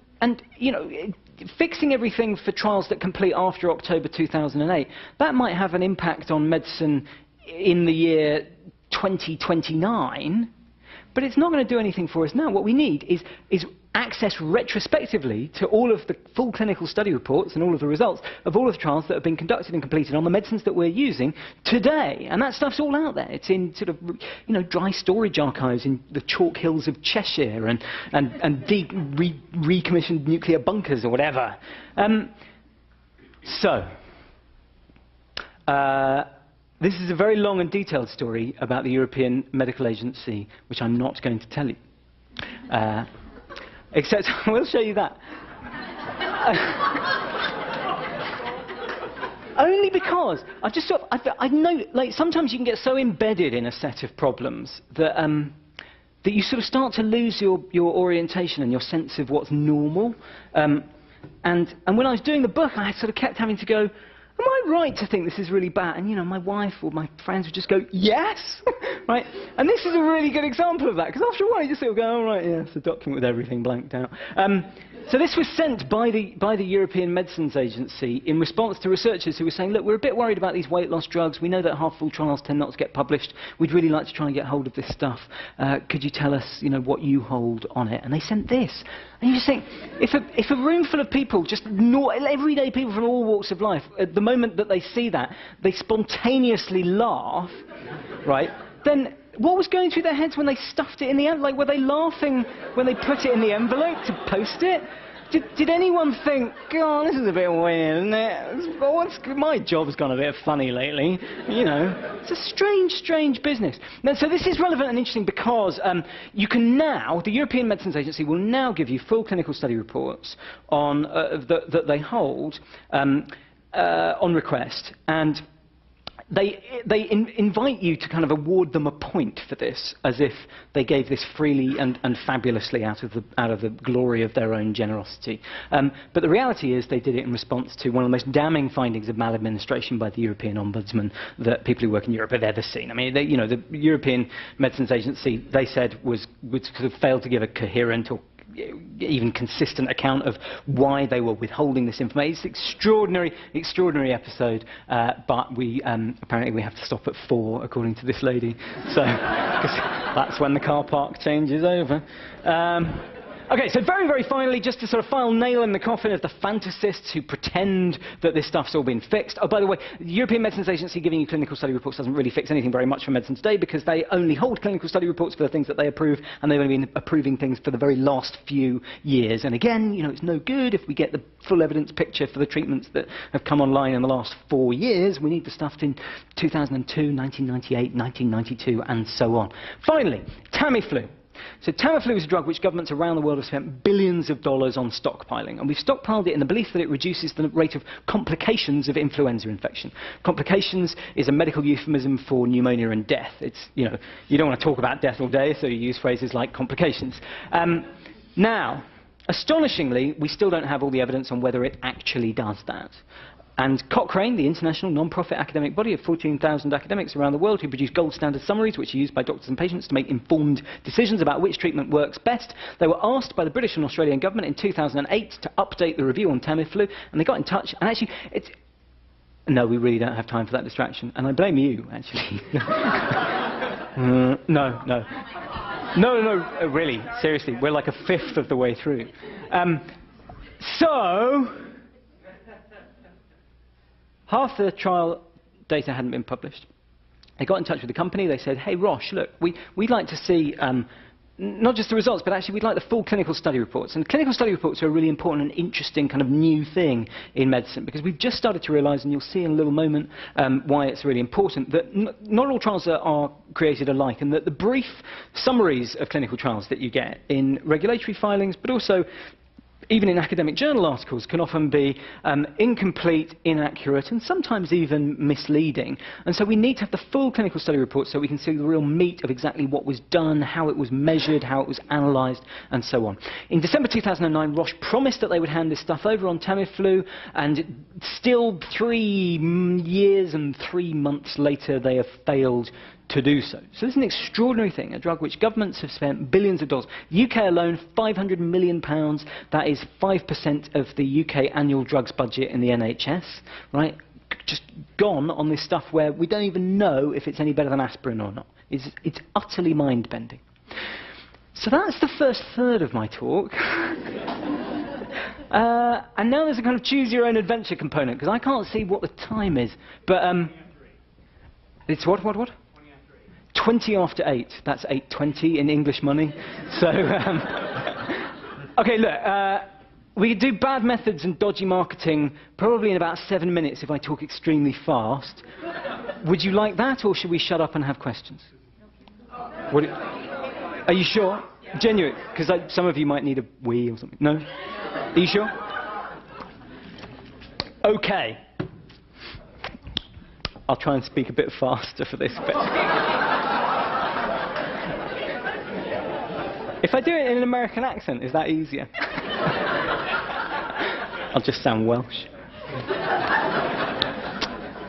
fixing everything for trials that complete after October 2008, that might have an impact on medicine in the year 2029, but it's not going to do anything for us now. What we need is access retrospectively to all of the full clinical study reports and all of the results of all of the trials that have been conducted and completed on the medicines that we're using today. And that stuff's all out there. It's in sort of, dry storage archives in the chalk hills of Cheshire and recommissioned nuclear bunkers or whatever. This is a very long and detailed story about the European Medical Agency, which I'm not going to tell you. Except I will show you that. Only because I know, like, sometimes you can get so embedded in a set of problems that that you sort of start to lose your orientation and your sense of what's normal. And when I was doing the book, I sort of kept having to go, am I right to think this is really bad? And, my wife or my friends would just go, yes! Right? And this is a really good example of that, because after a while you just sort of go, oh, right, yeah, it's a document with everything blanked out. So this was sent by the European Medicines Agency in response to researchers who were saying, look, we're a bit worried about these weight loss drugs. We know that half-full trials tend not to get published. We'd really like to try and get hold of this stuff. Could you tell us, what you hold on it? And they sent this. And you just think, if a room full of people, just everyday people from all walks of life, at the moment that they see that, they spontaneously laugh, right? Then what was going through their heads when they stuffed it in the envelope? Like, were they laughing when they put it in the envelope to post it? Did anyone think, God, this is a bit weird, isn't it? My job's gone a bit funny lately. It's a strange business. Now, so this is relevant and interesting because you can now, the European Medicines Agency will now give you full clinical study reports on that they hold on request, and they invite you to kind of award them a point for this, as if they gave this freely and fabulously out of the glory of their own generosity. But the reality is they did it in response to one of the most damning findings of maladministration by the European Ombudsman that people who work in Europe have ever seen. I mean, the European Medicines Agency, they said, would sort of fail to give a coherent or even consistent account of why they were withholding this information. It's an extraordinary episode, but we apparently we have to stop at 4, according to this lady. So, 'cause that's when the car park changes over. Okay, so very, very finally, just to sort of final nail in the coffin of the fantasists who pretend that this stuff's all been fixed. Oh, by the way, the European Medicines Agency giving you clinical study reports doesn't really fix anything very much for medicine today, because they only hold clinical study reports for the things that they approve, and they've only been approving things for the very last few years. And again, you know, it's no good if we get the full evidence picture for the treatments that have come online in the last 4 years. We need the stuff in 2002, 1998, 1992, and so on. Finally, Tamiflu. So Tamiflu is a drug which governments around the world have spent billions of dollars on stockpiling, and we've stockpiled it in the belief that it reduces the rate of complications of influenza infection. Complications is a medical euphemism for pneumonia and death. It's, you know, you don't want to talk about death all day, so you use phrases like complications. Now, astonishingly, we still don't have all the evidence on whether it actually does that. And Cochrane, the international non-profit academic body of 14,000 academics around the world who produce gold standard summaries which are used by doctors and patients to make informed decisions about which treatment works best, they were asked by the British and Australian government in 2008 to update the review on Tamiflu, and they got in touch, and actually, no, we really don't have time for that distraction, and I blame you, actually. No, really, seriously, we're like a fifth of the way through. Half the trial data hadn't been published. They got in touch with the company. They said, hey, Roche, look, we'd like to see not just the results, but actually we'd like the full clinical study reports. And clinical study reports are a really important and interesting kind of new thing in medicine, because we've just started to realise, and you'll see in a little moment why it's really important, that not all trials are created alike, and that the brief summaries of clinical trials that you get in regulatory filings, but also even in academic journal articles, can often be incomplete, inaccurate, and sometimes even misleading. And so we need to have the full clinical study report so we can see the real meat of exactly what was done, how it was measured, how it was analysed, and so on. In December 2009, Roche promised that they would hand this stuff over on Tamiflu, and still 3 years and 3 months later, they have failed to do so. So this is an extraordinary thing, a drug which governments have spent billions of dollars. UK alone, £500 million. That is 5% of the UK annual drugs budget in the NHS, right? Just gone on this stuff where we don't even know if it's any better than aspirin or not. It's utterly mind-bending. So that's the first third of my talk. And now there's a kind of choose-your-own-adventure component, because I can't see what the time is. But it's what? 20 after 8. That's 8:20 in English money. So, okay, look, we could do bad methods and dodgy marketing probably in about 7 minutes if I talk extremely fast. Would you like that, or should we shut up and have questions? Are you sure? Genuine? Because some of you might need a wee or something. No? Are you sure? Okay. I'll try and speak a bit faster for this bit. If I do it in an American accent, is that easier? I'll just sound Welsh.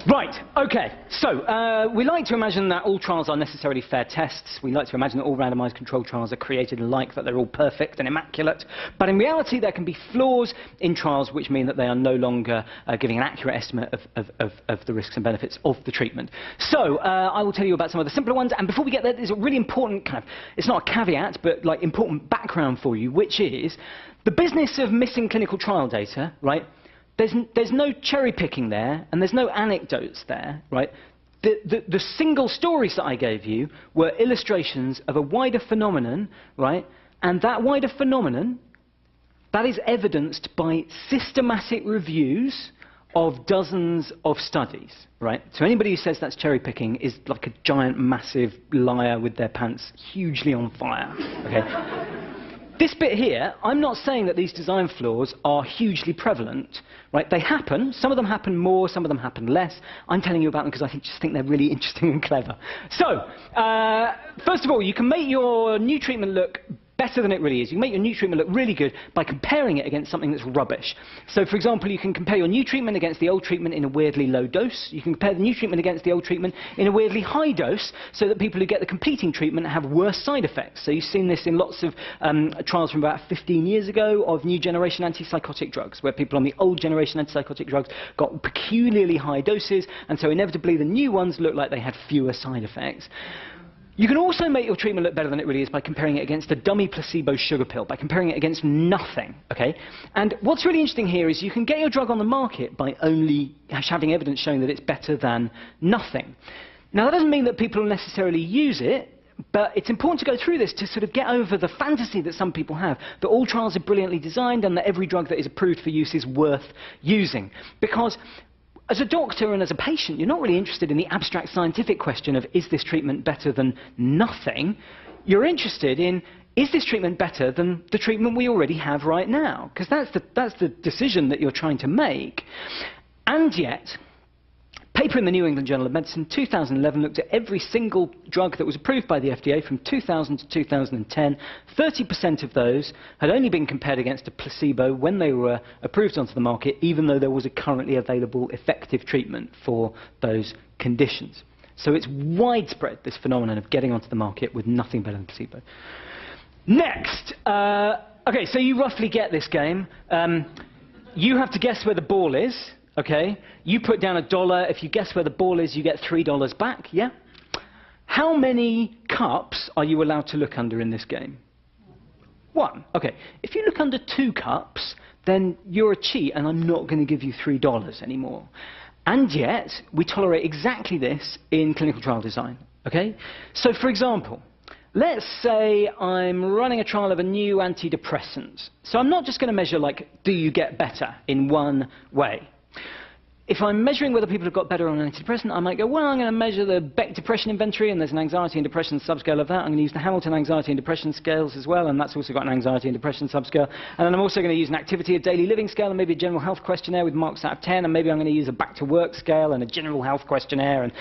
Right, okay, so we like to imagine that all trials are necessarily fair tests. We like to imagine that all randomised controlled trials are created alike, that they're all perfect and immaculate. But in reality, there can be flaws in trials which mean that they are no longer giving an accurate estimate of the risks and benefits of the treatment. So I will tell you about some of the simpler ones. And before we get there, there's a really important kind of, it's not a caveat, but like important background for you, which is the business of missing clinical trial data, right? There's no cherry-picking there, and there's no anecdotes there, right? The single stories that I gave you were illustrations of a wider phenomenon, right? And that wider phenomenon, that is evidenced by systematic reviews of dozens of studies, right? So anybody who says that's cherry-picking is like a giant, massive liar with their pants hugely on fire, okay? This bit here, I'm not saying that these design flaws are hugely prevalent, right? They happen. Some of them happen more, some of them happen less. I'm telling you about them because I just think they're really interesting and clever. So, first of all, you can make your new treatment look better than it really is. You can make your new treatment look really good by comparing it against something that's rubbish. So, for example, you can compare your new treatment against the old treatment in a weirdly low dose. You can compare the new treatment against the old treatment in a weirdly high dose, so that people who get the competing treatment have worse side effects. So you've seen this in lots of trials from about 15 years ago of new generation antipsychotic drugs, where people on the old generation antipsychotic drugs got peculiarly high doses, and so inevitably the new ones looked like they had fewer side effects. You can also make your treatment look better than it really is by comparing it against a dummy placebo sugar pill, by comparing it against nothing, okay? And what's really interesting here is you can get your drug on the market by only having evidence showing that it's better than nothing. Now, that doesn't mean that people will necessarily use it, but it's important to go through this to sort of get over the fantasy that some people have, that all trials are brilliantly designed and that every drug that is approved for use is worth using. Because as a doctor and as a patient, you're not really interested in the abstract scientific question of, is this treatment better than nothing? You're interested in, is this treatment better than the treatment we already have right now? Because that's the decision that you're trying to make. And yet, paper in the New England Journal of Medicine, 2011, looked at every single drug that was approved by the FDA from 2000 to 2010. 30% of those had only been compared against a placebo when they were approved onto the market, even though there was a currently available effective treatment for those conditions. So it's widespread, this phenomenon of getting onto the market with nothing better than placebo. Next, okay, so you roughly get this game. You have to guess where the ball is. Okay, you put down $1. If you guess where the ball is, you get $3 back, yeah? How many cups are you allowed to look under in this game? 1. Okay, if you look under 2 cups, then you're a cheat, and I'm not going to give you $3 anymore. And yet, we tolerate exactly this in clinical trial design, okay? So, for example, let's say I'm running a trial of a new antidepressant. So I'm not just going to measure, like, do you get better in one way. If I'm measuring whether people have got better on an antidepressant, I might go, well, I'm going to measure the Beck Depression Inventory, and there's an anxiety and depression subscale of that. I'm going to use the Hamilton Anxiety and Depression Scales as well, and that's also got an anxiety and depression subscale. And then I'm also going to use an activity of daily living scale, and maybe a general health questionnaire with marks out of 10, and maybe I'm going to use a back to work scale and a general health questionnaire. And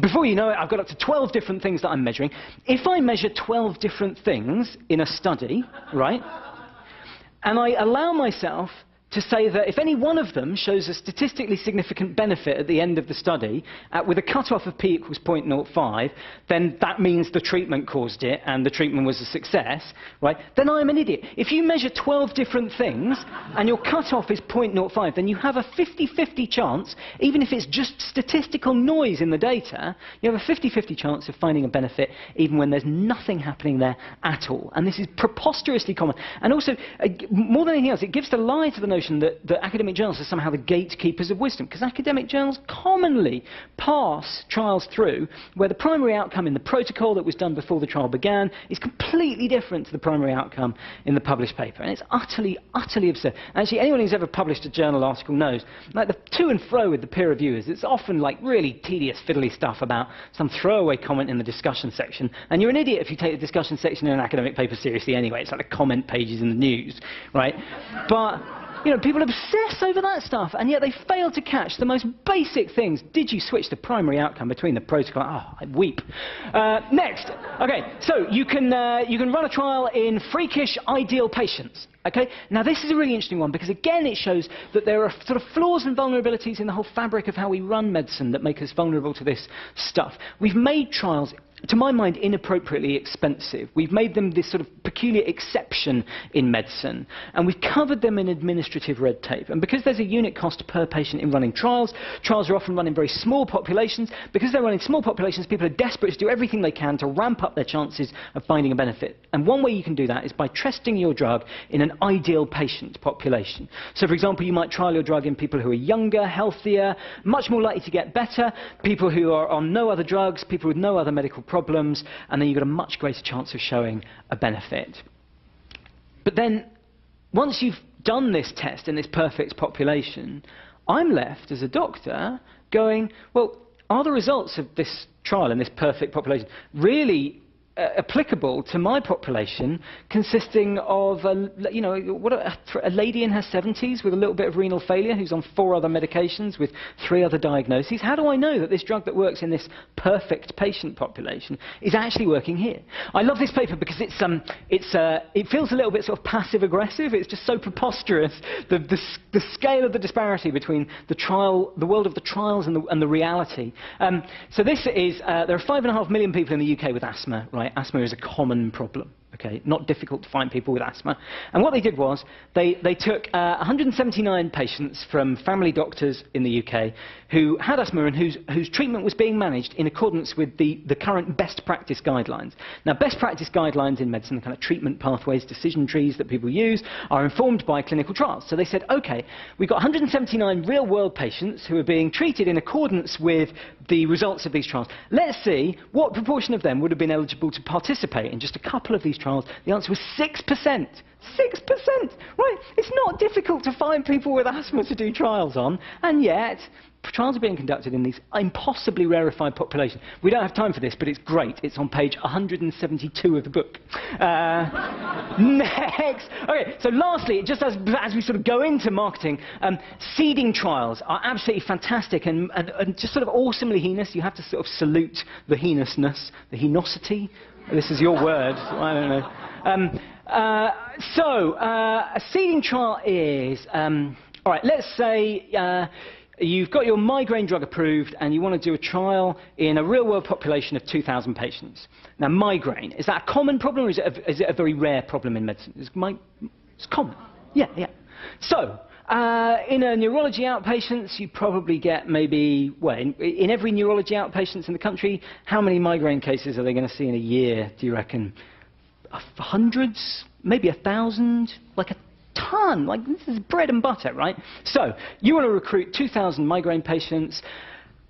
before you know it, I've got up to 12 different things that I'm measuring. If I measure 12 different things in a study, right, and I allow myself to say that if any one of them shows a statistically significant benefit at the end of the study, with a cutoff of p equals 0.05, then that means the treatment caused it and the treatment was a success, right? Then I'm an idiot. If you measure 12 different things and your cutoff is 0.05, then you have a 50-50 chance, even if it's just statistical noise in the data, you have a 50-50 chance of finding a benefit even when there's nothing happening there at all. And this is preposterously common. And also, more than anything else, it gives the lie to the notion that academic journals are somehow the gatekeepers of wisdom, because academic journals commonly pass trials through where the primary outcome in the protocol that was done before the trial began is completely different to the primary outcome in the published paper. And it's utterly, utterly absurd. Actually, anyone who's ever published a journal article knows, like, the to and fro with the peer reviewers, it's often like really tedious, fiddly stuff about some throwaway comment in the discussion section. And you're an idiot if you take the discussion section in an academic paper seriously anyway. It's like the comment pages in the news, right? But you know, people obsess over that stuff, and yet they fail to catch the most basic things. Did you switch the primary outcome between the protocol? Oh, I weep. Next. Okay, so you can run a trial in freakish ideal patients. Okay? Now, this is a really interesting one, because, again, it shows that there are sort of flaws and vulnerabilities in the whole fabric of how we run medicine that make us vulnerable to this stuff. We've made trials, to my mind, inappropriately expensive. We've made them this sort of peculiar exception in medicine, and we've covered them in administrative red tape. And because there's a unit cost per patient in running trials, trials are often run in very small populations. Because they're run in small populations, people are desperate to do everything they can to ramp up their chances of finding a benefit. And one way you can do that is by testing your drug in an ideal patient population. So, for example, you might trial your drug in people who are younger, healthier, much more likely to get better, people who are on no other drugs, people with no other medical problems, and then you've got a much greater chance of showing a benefit. But then, once you've done this test in this perfect population, I'm left as a doctor going, well, are the results of this trial in this perfect population really applicable to my population, consisting of a lady in her 70s with a little bit of renal failure who's on 4 other medications with 3 other diagnoses. How do I know that this drug that works in this perfect patient population is actually working here? I love this paper because it feels a little bit sort of passive-aggressive. It's just so preposterous, the scale of the disparity between the world of the trials and the reality. So this is, there are 5.5 million people in the UK with asthma, right? Asthma is a common problem. Okay, not difficult to find people with asthma. And what they did was they took 179 patients from family doctors in the UK who had asthma and whose treatment was being managed in accordance with the current best practice guidelines. Now, best practice guidelines in medicine, the kind of treatment pathways, decision trees that people use, are informed by clinical trials. So they said, OK, we've got 179 real-world patients who are being treated in accordance with the results of these trials. Let's see what proportion of them would have been eligible to participate in just a couple of these trials. The answer was 6%. 6%! Right? It's not difficult to find people with asthma to do trials on, and yet trials are being conducted in these impossibly rarefied populations. We don't have time for this, but it's great. It's on page 172 of the book. Next. Okay, so lastly, just as we sort of go into marketing, seeding trials are absolutely fantastic and just sort of awesomely heinous. You have to sort of salute the heinousness, the heinosity. This is your word. I don't know. A seeding trial is, all right, let's say you've got your migraine drug approved and you want to do a trial in a real-world population of 2,000 patients. Now, migraine, is that a common problem or is it a very rare problem in medicine? It's common. Yeah. So, in a neurology outpatients, you probably get maybe, well, in every neurology outpatients in the country, how many migraine cases are they going to see in a year, do you reckon? Hundreds? Maybe 1,000? Like a ton? Like, this is bread and butter, right? So, you want to recruit 2,000 migraine patients.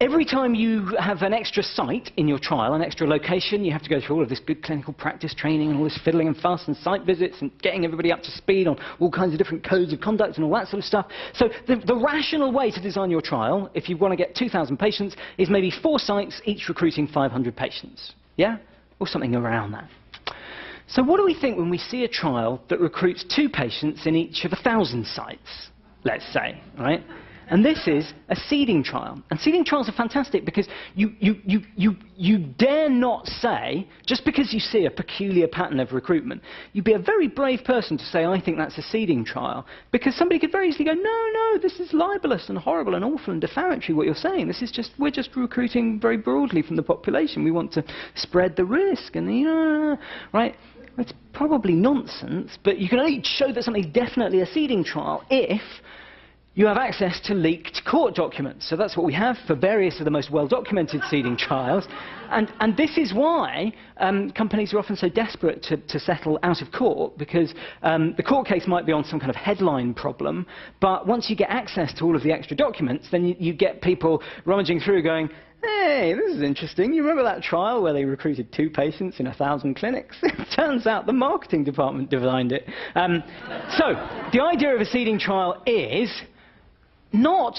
Every time you have an extra site in your trial, an extra location, you have to go through all of this good clinical practice training and all this fiddling and fuss and site visits and getting everybody up to speed on all kinds of different codes of conduct and all that sort of stuff. So the rational way to design your trial, if you want to get 2,000 patients, is maybe 4 sites, each recruiting 500 patients. Yeah? Or something around that. So what do we think when we see a trial that recruits 2 patients in each of 1,000 sites, let's say, right? And this is a seeding trial. And seeding trials are fantastic because you dare not say, just because you see a peculiar pattern of recruitment, you'd be a very brave person to say, I think that's a seeding trial. Because somebody could very easily go, no, this is libelous and horrible and awful and defamatory what you're saying. This is we're just recruiting very broadly from the population. We want to spread the risk and, right? It's probably nonsense, but you can only show that something's definitely a seeding trial if you have access to leaked court documents. So that's what we have for various of the most well-documented seeding trials. And this is why companies are often so desperate to settle out of court, because the court case might be on some kind of headline problem, but once you get access to all of the extra documents, then you get people rummaging through going, hey, this is interesting. You remember that trial where they recruited 2 patients in 1,000 clinics? It turns out the marketing department designed it. So the idea of a seeding trial is not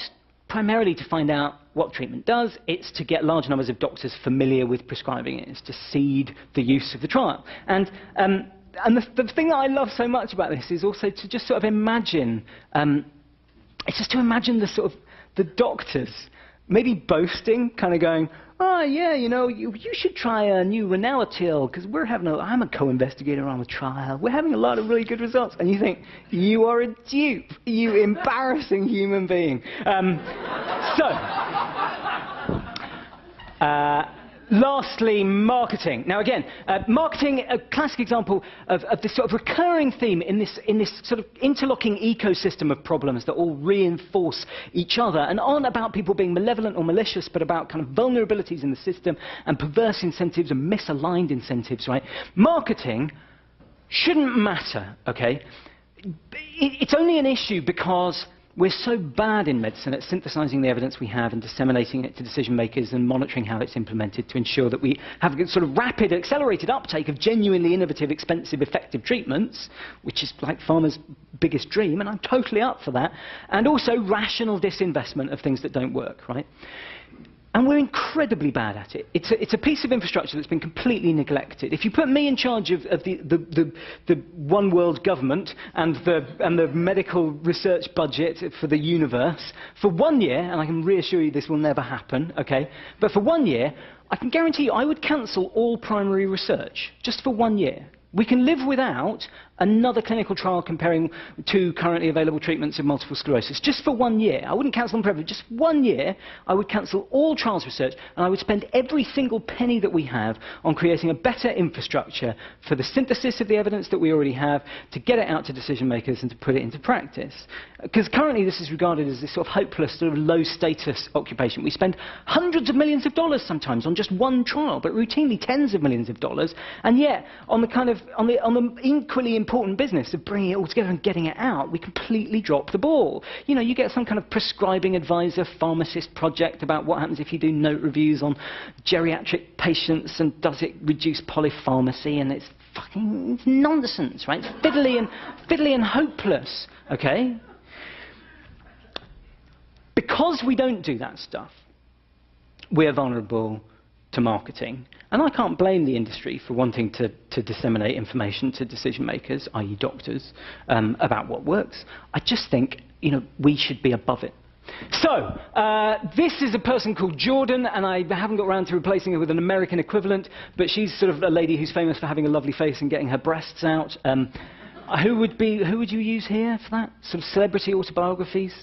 primarily to find out what treatment does, it's to get large numbers of doctors familiar with prescribing it. It's to seed the use of the trial. And the thing that I love so much about this is also to just sort of imagine, it's just to imagine the doctors maybe boasting, kind of going, oh yeah, you should try a new Renalatil, because I'm a co-investigator on the trial. We're having a lot of really good results. And you think, you are a dupe, you embarrassing human being. Lastly, marketing. Now again, marketing, a classic example of this sort of recurring theme in this sort of interlocking ecosystem of problems that all reinforce each other and aren't about people being malevolent or malicious, but about kind of vulnerabilities in the system and perverse incentives and misaligned incentives, right? Marketing shouldn't matter, okay? It's only an issue because we're so bad in medicine at synthesizing the evidence we have and disseminating it to decision makers and monitoring how it's implemented to ensure that we have a sort of rapid, accelerated uptake of genuinely innovative, expensive, effective treatments, which is like pharma's biggest dream, and I'm totally up for that, and also rational disinvestment of things that don't work, right? And we're incredibly bad at it. It's a piece of infrastructure that's been completely neglected. If you put me in charge of the one world government and the medical research budget for the universe, for 1 year, and I can reassure you this will never happen, okay, but for 1 year, I can guarantee you I would cancel all primary research, just for 1 year. We can live without another clinical trial comparing two currently available treatments of multiple sclerosis, just for 1 year. I wouldn't cancel them forever. Just 1 year, I would cancel all trials research, and I would spend every single penny that we have on creating a better infrastructure for the synthesis of the evidence that we already have, to get it out to decision makers and to put it into practice. Because currently this is regarded as this sort of hopeless, sort of low-status occupation. We spend hundreds of millions of dollars sometimes on just one trial, but routinely tens of millions of dollars, and yet on the equally important business of bringing it all together and getting it out, we completely drop the ball. You know, you get some kind of prescribing advisor pharmacist project about what happens if you do note reviews on geriatric patients and does it reduce polypharmacy, and it's nonsense, right? Fiddly and hopeless, okay? Because we don't do that stuff, we're vulnerable to marketing. And I can't blame the industry for wanting to disseminate information to decision makers, i.e. doctors, about what works. I just think, you know, we should be above it. So, this is a person called Jordan, and I haven't got around to replacing her with an American equivalent, but she's sort of a lady who's famous for having a lovely face and getting her breasts out. Who would you use here for that? Sort of celebrity autobiographies?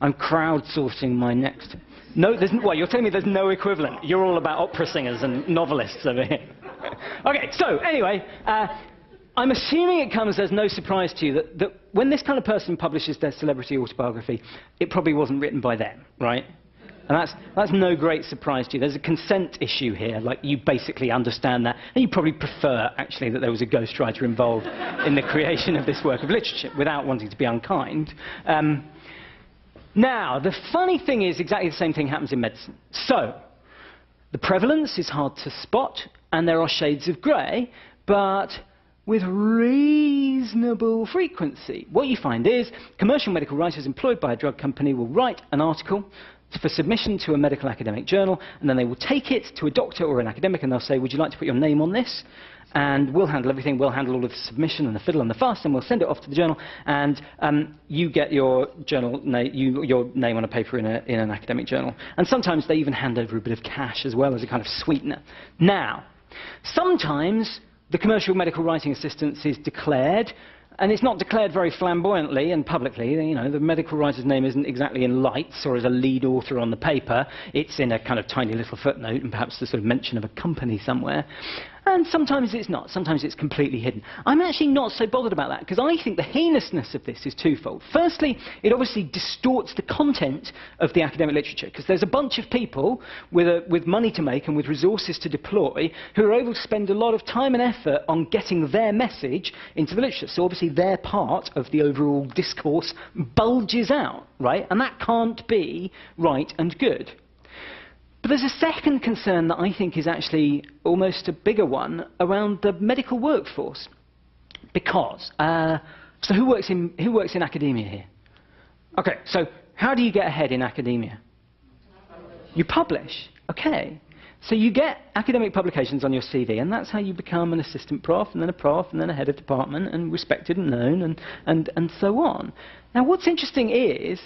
I'm crowdsourcing my next. No, what, you're telling me there's no equivalent? You're all about opera singers and novelists over here. Okay, so anyway, I'm assuming it comes as no surprise to you that when this kind of person publishes their celebrity autobiography, it probably wasn't written by them, right? And that's no great surprise to you. There's a consent issue here, like you basically understand that, and you probably prefer, actually, that there was a ghostwriter involved in the creation of this work of literature, without wanting to be unkind. Now, the funny thing is exactly the same thing happens in medicine. So, the prevalence is hard to spot, and there are shades of grey, but with reasonable frequency. What you find is commercial medical writers employed by a drug company will write an article for submission to a medical academic journal, and then they will take it to a doctor or an academic, and they'll say, would you like to put your name on this? And we'll handle everything. We'll handle all of the submission and the fiddle and the fuss, and we'll send it off to the journal, and you get your journal your name on a paper in an academic journal. And sometimes they even hand over a bit of cash as well as a kind of sweetener. Now, sometimes the commercial medical writing assistance is declared, and it's not declared very flamboyantly and publicly. You know, the medical writer's name isn't exactly in lights or as a lead author on the paper. It's in a kind of tiny little footnote and perhaps the sort of mention of a company somewhere. And sometimes it's not. Sometimes it's completely hidden. I'm actually not so bothered about that, because I think the heinousness of this is twofold. Firstly, it obviously distorts the content of the academic literature, because there's a bunch of people with money to make and with resources to deploy who are able to spend a lot of time and effort on getting their message into the literature. So obviously their part of the overall discourse bulges out, right? And that can't be right and good. But there's a second concern that I think is actually almost a bigger one around the medical workforce. Because, so who works in academia here? Okay, so how do you get ahead in academia? You publish, okay. So you get academic publications on your CV, and that's how you become an assistant prof, and then a head of department, and respected and known, and so on. Now what's interesting is,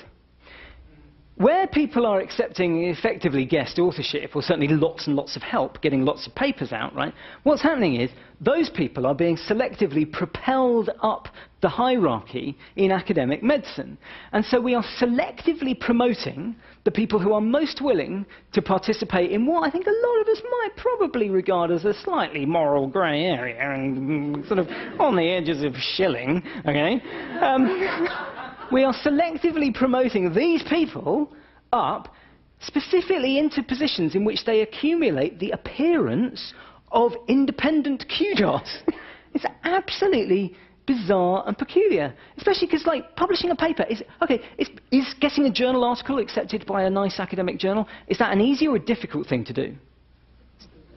where people are accepting effectively guest authorship, or certainly lots and lots of help getting lots of papers out, right, what's happening is those people are being selectively propelled up the hierarchy in academic medicine. And so we are selectively promoting the people who are most willing to participate in what I think a lot of us might probably regard as a slightly moral grey area and sort of on the edges of shilling, okay? We are selectively promoting these people up specifically into positions in which they accumulate the appearance of independent kudos. It's absolutely bizarre and peculiar, especially because, like, publishing a paper is getting a journal article accepted by a nice academic journal, is that an easy or a difficult thing to do?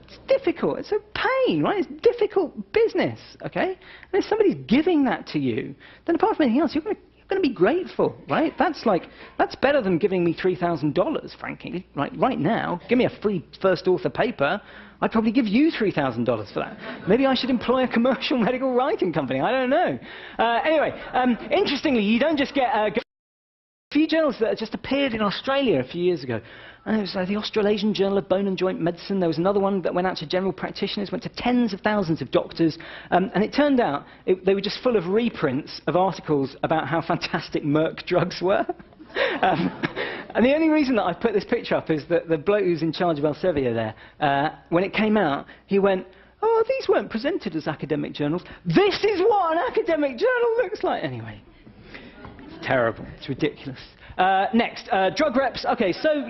It's difficult. It's a pain, right? It's difficult business, okay? And if somebody's giving that to you, then apart from anything else, you're going to going to be grateful, right? That's better than giving me $3,000, frankly. Right now, give me a free first author paper, I'd probably give you $3,000 for that. Maybe I should employ a commercial medical writing company. I don't know. Anyway, interestingly, you don't just get a few journals that just appeared in Australia a few years ago. And it was the Australasian Journal of Bone and Joint Medicine. There was another one that went out to general practitioners, went to tens of thousands of doctors. And it turned out they were just full of reprints of articles about how fantastic Merck drugs were. And the only reason that I put this picture up is that the bloke who's in charge of Elsevier there, when it came out, he went, "Oh, these weren't presented as academic journals. This is what an academic journal looks like." Anyway, it's terrible. It's ridiculous. Next, drug reps. OK, so,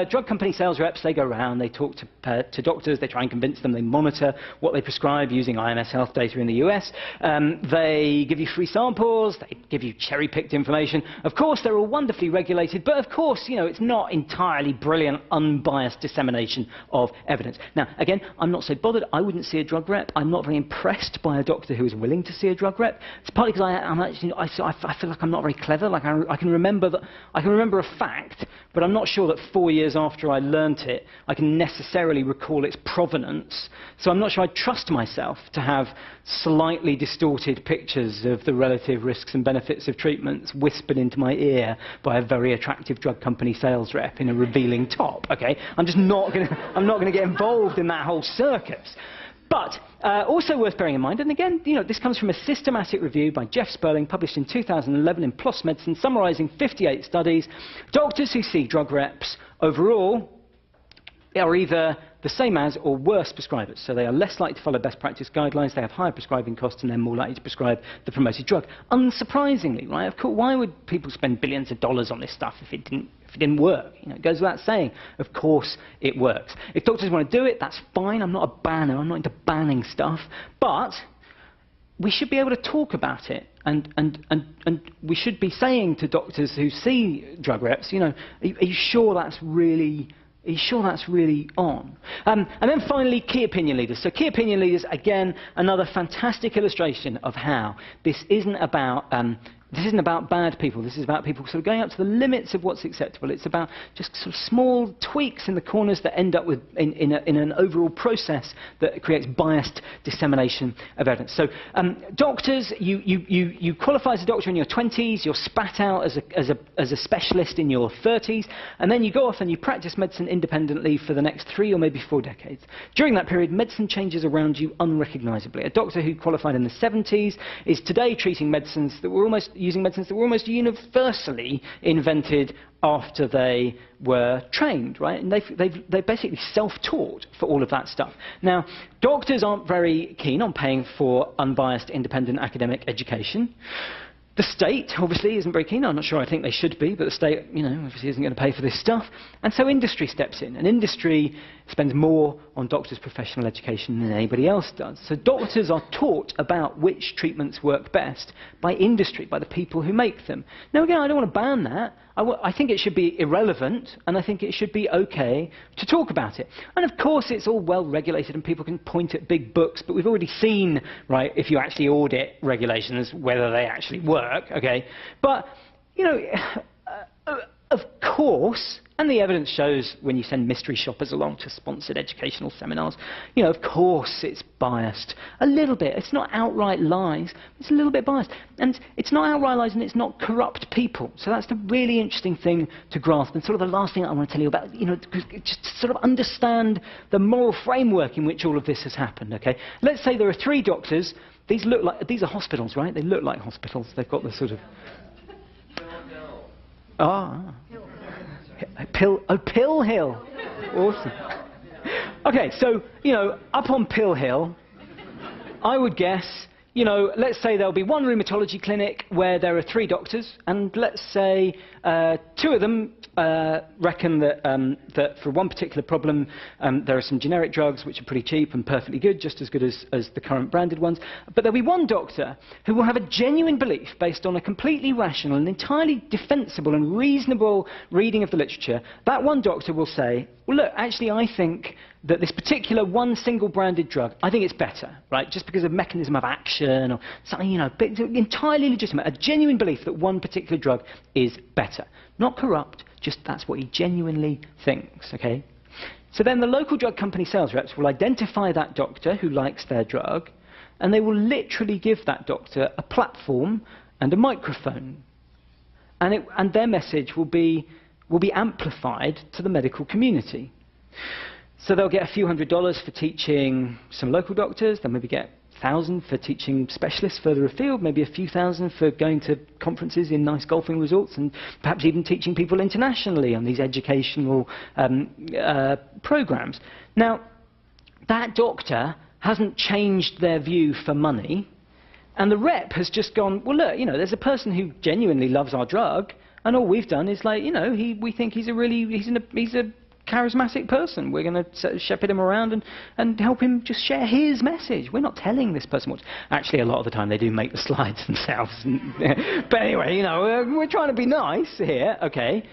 drug company sales reps, they go around, they talk to doctors, they try and convince them, they monitor what they prescribe using IMS health data in the US. They give you free samples, they give you cherry-picked information. Of course, they're all wonderfully regulated, but of course, it's not entirely brilliant, unbiased dissemination of evidence. Now, again, I'm not so bothered. I wouldn't see a drug rep. I'm not very impressed by a doctor who is willing to see a drug rep. It's partly because I feel like I'm not very clever. Like I can remember a fact, but I'm not sure that 4 years after I learnt it, I can necessarily recall its provenance. So I'm not sure I trust myself to have slightly distorted pictures of the relative risks and benefits of treatments whispered into my ear by a very attractive drug company sales rep in a revealing top. Okay, I'm not going to get involved in that whole circus. But also worth bearing in mind, and again, this comes from a systematic review by Jeff Sperling, published in 2011 in PLOS Medicine, summarising 58 studies. Doctors who see drug reps overall are either the same as or worse prescribers. So they are less likely to follow best practice guidelines, they have higher prescribing costs, and they're more likely to prescribe the promoted drug. Unsurprisingly, right? Of course, why would people spend billions of dollars on this stuff if it didn't work? It goes without saying. Of course it works. If doctors want to do it, that's fine. I'm not a banner. I'm not into banning stuff. But we should be able to talk about it. And we should be saying to doctors who see drug reps, are you sure that's really... Are you sure that's really on? And then finally, key opinion leaders. So key opinion leaders, again, another fantastic illustration of how this isn't about bad people. This is about people sort of going up to the limits of what's acceptable. It's about just sort of small tweaks in the corners that end up with in an overall process that creates biased dissemination of evidence. So doctors, you qualify as a doctor in your 20s, you're spat out as a specialist in your 30s, and then you go off and you practice medicine independently for the next 3 or maybe 4 decades. During that period, medicine changes around you unrecognisably. A doctor who qualified in the 70s is today treating medicines that were almost universally invented after they were trained, right? And they're basically self-taught for all of that stuff. Now, doctors aren't very keen on paying for unbiased, independent academic education. The state, obviously, isn't very keen. I'm not sure I think they should be, but the state, obviously isn't going to pay for this stuff. And so industry steps in. And industry spends more on doctors' professional education than anybody else does. So doctors are taught about which treatments work best by industry, by the people who make them. Now, again, I don't want to ban that. I think it should be irrelevant, and I think it should be OK to talk about it. And of course, it's all well regulated, and people can point at big books, but we've already seen, right, if you actually audit regulations, whether they actually work, OK? But, of course, and the evidence shows when you send mystery shoppers along to sponsored educational seminars, of course it's biased. A little bit. It's not outright lies. It's a little bit biased. And it's not outright lies and it's not corrupt people. So that's the really interesting thing to grasp. And sort of the last thing I want to tell you about, just to sort of understand the moral framework in which all of this has happened, okay? Let's say there are 3 doctors. These are hospitals, right? They look like hospitals. They've got the sort of... Pill Hill. Awesome. Okay, so, up on Pill Hill, I would guess, let's say there'll be one rheumatology clinic where there are 3 doctors, and let's say 2 of them reckon that for one particular problem there are some generic drugs which are pretty cheap and perfectly good, just as good as the current branded ones. But there'll be one doctor who will have a genuine belief based on a completely rational and entirely defensible and reasonable reading of the literature. That one doctor will say, well, look, actually I think that this particular one single branded drug, I think it's better, right? Just because of mechanism of action or something, you know, entirely legitimate, a genuine belief that one particular drug is better. Not corrupt, just that's what he genuinely thinks, okay? So then the local drug company sales reps will identify that doctor who likes their drug, and they will literally give that doctor a platform and a microphone. And their message will be amplified to the medical community. So they'll get a few $100s for teaching some local doctors, they'll maybe get 1,000 for teaching specialists further afield, maybe a few thousand for going to conferences in nice golfing resorts, and perhaps even teaching people internationally on these educational programs. Now, that doctor hasn't changed their view for money, and the rep has just gone, well, look, you know, there's a person who genuinely loves our drug, and all we've done is, like, you know, we think he's a charismatic person. We're going to shepherd him around and help him just share his message. We're not telling this person what. Actually, a lot of the time they do make the slides themselves. But anyway, you know, we're trying to be nice here, okay?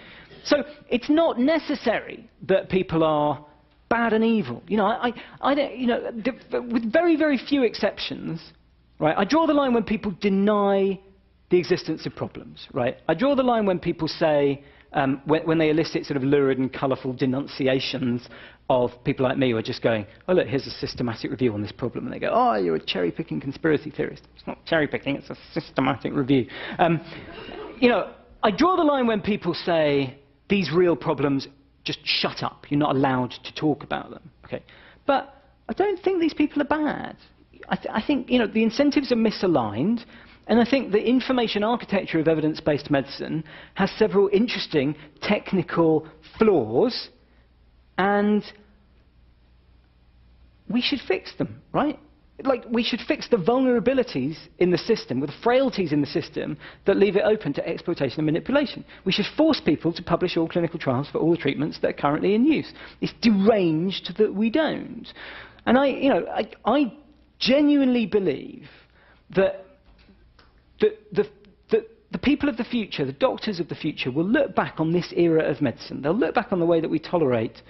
So it's not necessary that people are bad and evil. You know, I don't, you know, with very, very few exceptions, right? I draw the line when people deny the existence of problems, right? I draw the line when people say, when they elicit sort of lurid and colourful denunciations of people like me who are just going, oh, look, here's a systematic review on this problem. And they go, oh, you're a cherry-picking conspiracy theorist. It's not cherry-picking, it's a systematic review. You know, I draw the line when people say, these real problems, just shut up. You're not allowed to talk about them. Okay? But I don't think these people are bad. I think, you know, the incentives are misaligned. And I think the information architecture of evidence-based medicine has several interesting technical flaws, and we should fix them, right? Like, we should fix the vulnerabilities in the system, with the frailties in the system that leave it open to exploitation and manipulation. We should force people to publish all clinical trials for all the treatments that are currently in use. It's deranged that we don't. And I genuinely believe that the people of the future, the doctors of the future, will look back on this era of medicine. They'll look back on the way that we tolerate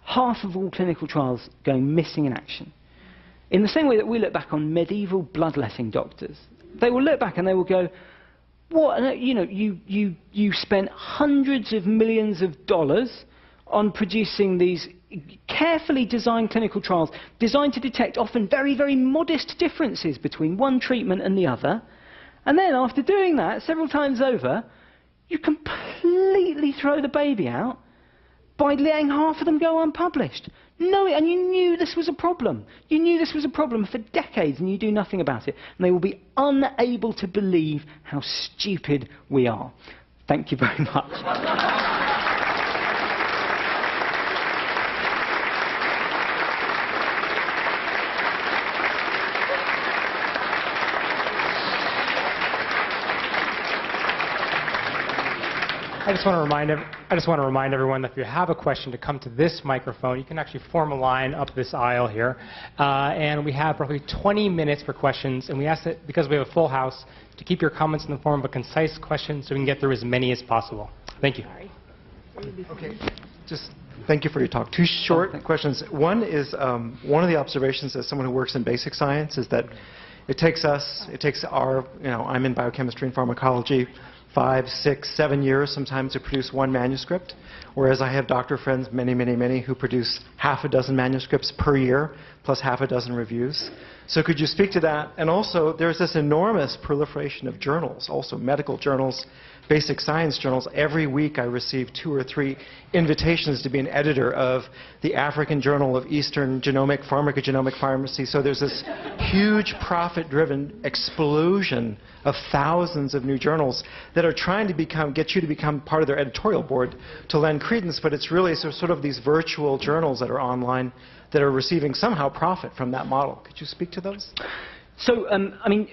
half of all clinical trials going missing in action. In the same way that we look back on medieval bloodletting doctors. They will look back and they will go, what, you know, you spent hundreds of millions of dollars on producing these carefully designed clinical trials designed to detect often very, very modest differences between one treatment and the other. And then, after doing that several times over, you completely throw the baby out by letting half of them go unpublished. No, and you knew this was a problem. You knew this was a problem for decades, and you do nothing about it. And they will be unable to believe how stupid we are. Thank you very much. I just want to remind everyone that if you have a question, to come to this microphone. You can actually form a line up this aisle here. And we have roughly 20 minutes for questions. And we ask that, because we have a full house, to keep your comments in the form of a concise question so we can get through as many as possible. Thank you. Okay. Just thank you for your talk. Two short questions. One is, one of the observations as someone who works in basic science is that it takes our, you know, I'm in biochemistry and pharmacology, 5, 6, 7 years sometimes to produce one manuscript, whereas I have doctor friends, many, who produce half a dozen manuscripts per year, plus half a dozen reviews. So could you speak to that? And also, there's this enormous proliferation of journals, also medical journals, basic science journals. Every week I receive 2 or 3 invitations to be an editor of the African Journal of Eastern Genomic Pharmacogenomic Pharmacy. So there's this huge profit-driven explosion of thousands of new journals that are trying to get you to become part of their editorial board to lend credence, but it's really sort of these virtual journals that are online that are receiving somehow profit from that model. Could you speak to those? So, I mean,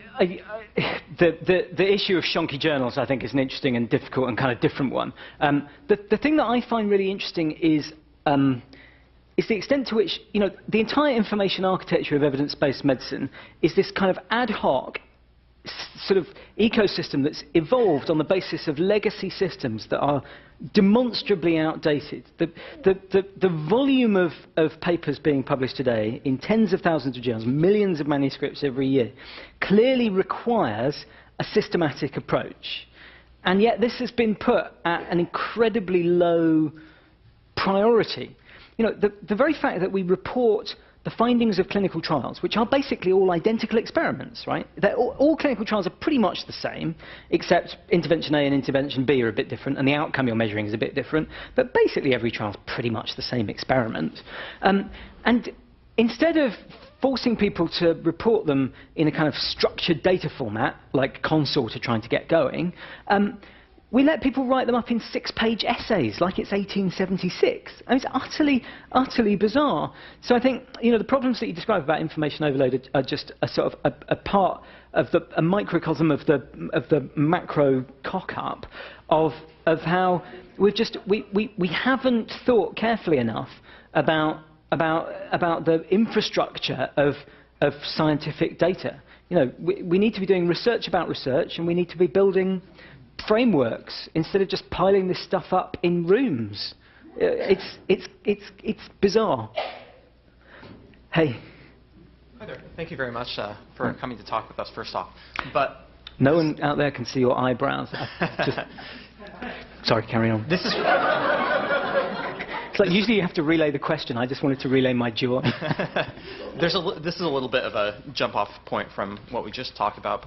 the issue of shonky journals, I think, is an interesting and difficult and kind of different one. The thing that I find really interesting is the extent to which, you know, the entire information architecture of evidence-based medicine is this kind of ad hoc, sort of ecosystem that's evolved on the basis of legacy systems that are demonstrably outdated. The volume of papers being published today in tens of thousands of journals, millions of manuscripts every year, clearly requires a systematic approach. And yet this has been put at an incredibly low priority. You know, the very fact that we report the findings of clinical trials, which are basically all identical experiments, right? All clinical trials are pretty much the same, except intervention A and intervention B are a bit different, and the outcome you're measuring is a bit different. But basically every trial is pretty much the same experiment. And instead of forcing people to report them in a kind of structured data format, like Consort are trying to get going, we let people write them up in 6-page essays, like it's 1876. I mean, it's utterly bizarre. So I think, you know, the problems that you describe about information overload are just a sort of a part of a microcosm of the macro cock-up of how we haven't thought carefully enough about the infrastructure of scientific data. You know, we need to be doing research about research, and we need to be building frameworks instead of just piling this stuff up in rooms. It's bizarre. Hey. Hi there. Thank you very much for coming to talk with us, first off. But no one out there can see your eyebrows. Sorry, carry on. This is... It's like usually you have to relay the question. I just wanted to relay my joy. This is a little bit of a jump-off point from what we just talked about.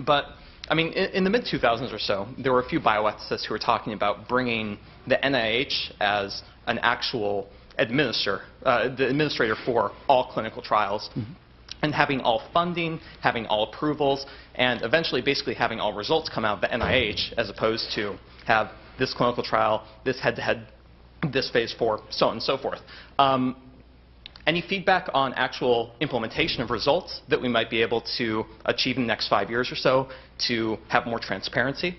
But I mean, in the mid-2000s or so, there were a few bioethicists who were talking about bringing the NIH as an actual the administrator for all clinical trials, and having all funding, having all approvals, and eventually basically having all results come out of the NIH, as opposed to have this clinical trial, this head-to-head, this phase 4, so on and so forth. Any feedback on actual implementation of results that we might be able to achieve in the next 5 years or so to have more transparency?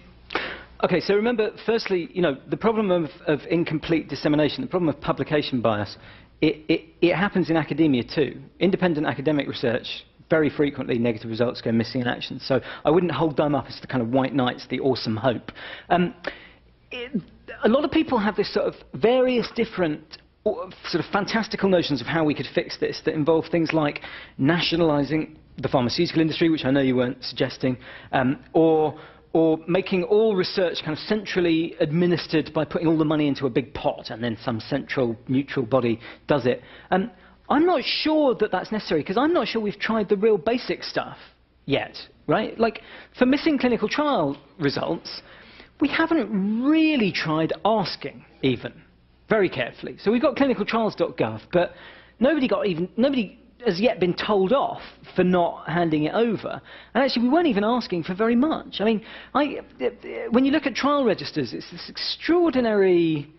Okay, so remember, firstly, you know, the problem of incomplete dissemination, the problem of publication bias, it happens in academia too. Independent academic research, very frequently negative results go missing in action. So I wouldn't hold them up as the kind of white knights, the awesome hope. A lot of people have this sort of various different sort of fantastical notions of how we could fix this that involve things like nationalizing the pharmaceutical industry, which I know you weren't suggesting, or making all research kind of centrally administered by putting all the money into a big pot and then some central neutral body does it. I'm not sure that that's necessary, because I'm not sure we've tried the real basic stuff yet, right? Like, for missing clinical trial results, we haven't really tried asking even very carefully. So we've got clinicaltrials.gov, but nobody has yet been told off for not handing it over. And actually, we weren't even asking for very much. I mean, when you look at trial registers, it's this extraordinary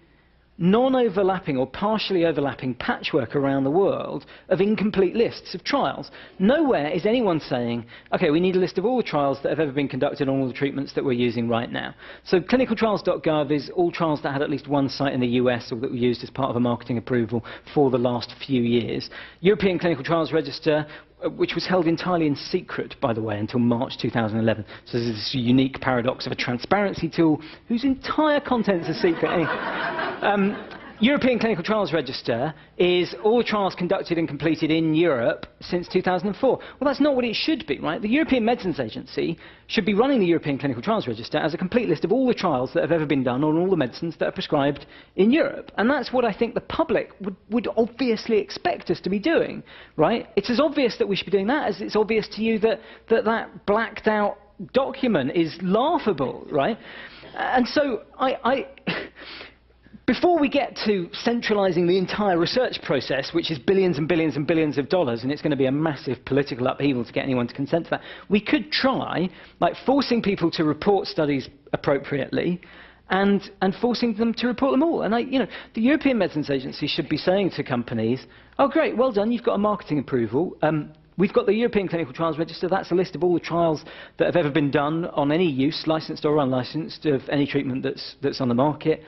non-overlapping or partially overlapping patchwork around the world of incomplete lists of trials. Nowhere is anyone saying, okay, we need a list of all the trials that have ever been conducted on all the treatments that we're using right now. So clinicaltrials.gov is all trials that had at least one site in the US or that were used as part of a marketing approval for the last few years. European Clinical Trials Register, which was held entirely in secret, by the way, until March 2011. So there's this unique paradox of a transparency tool whose entire contents are secret. European Clinical Trials Register is all trials conducted and completed in Europe since 2004. Well, that's not what it should be, right? The European Medicines Agency should be running the European Clinical Trials Register as a complete list of all the trials that have ever been done on all the medicines that are prescribed in Europe. And that's what I think the public would obviously expect us to be doing, right? It's as obvious that we should be doing that as it's obvious to you that blacked out document is laughable, right? And so before we get to centralizing the entire research process, which is billions and billions and billions of dollars, and it's going to be a massive political upheaval to get anyone to consent to that, we could try, like, forcing people to report studies appropriately and forcing them to report them all. And the European Medicines Agency should be saying to companies, oh, great, well done, you've got a marketing approval. We've got the European Clinical Trials Register. That's a list of all the trials that have ever been done on any use, licensed or unlicensed, of any treatment that's on the market.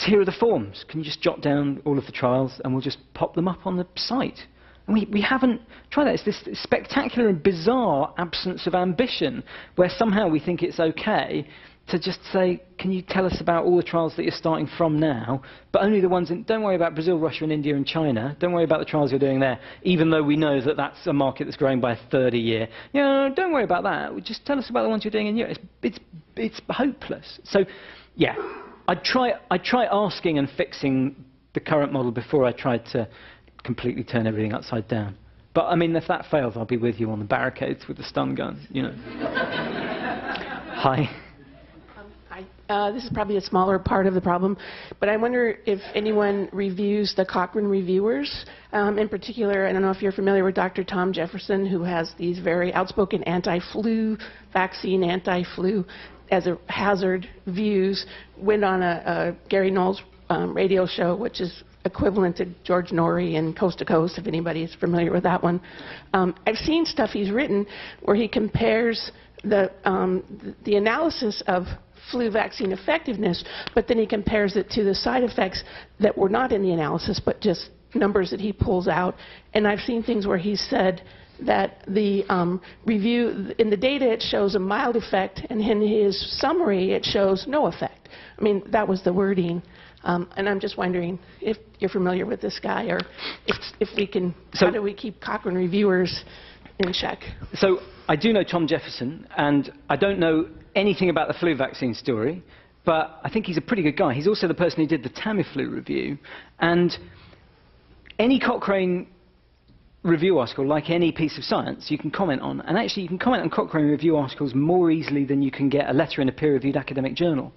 Here are the forms. Can you just jot down all of the trials and we'll just pop them up on the site? And we haven't tried that. It's this spectacular and bizarre absence of ambition where somehow we think it's okay to just say, can you tell us about all the trials that you're starting from now, but only the ones in, don't worry about Brazil, Russia, and India and China. Don't worry about the trials you're doing there, even though we know that that's a market that's growing by a third a year. You know, don't worry about that. Just tell us about the ones you're doing in Europe. It's hopeless. So, yeah, I'd try asking and fixing the current model before I tried to completely turn everything upside down. But, I mean, if that fails, I'll be with you on the barricades with the stun gun, you know. Hi. This is probably a smaller part of the problem, but I wonder if anyone reviews the Cochrane reviewers. In particular, I don't know if you're familiar with Dr. Tom Jefferson, who has these very outspoken anti-flu, vaccine anti-flu as a hazard views, went on a Gary Knowles radio show, which is equivalent to George Norrie and Coast to Coast, if anybody's familiar with that one. I've seen stuff he's written where he compares the analysis of flu vaccine effectiveness, but then he compares it to the side effects that were not in the analysis, but just numbers that he pulls out. And I've seen things where he said that the review, in the data it shows a mild effect, and in his summary it shows no effect. I mean, that was the wording. And I'm just wondering if you're familiar with this guy, or if we can, how do we keep Cochrane reviewers in check? So I do know Tom Jefferson, and I don't know anything about the flu vaccine story, but I think he's a pretty good guy. He's also the person who did the Tamiflu review. And any Cochrane review article, like any piece of science, you can comment on. And actually, you can comment on Cochrane review articles more easily than you can get a letter in a peer-reviewed academic journal.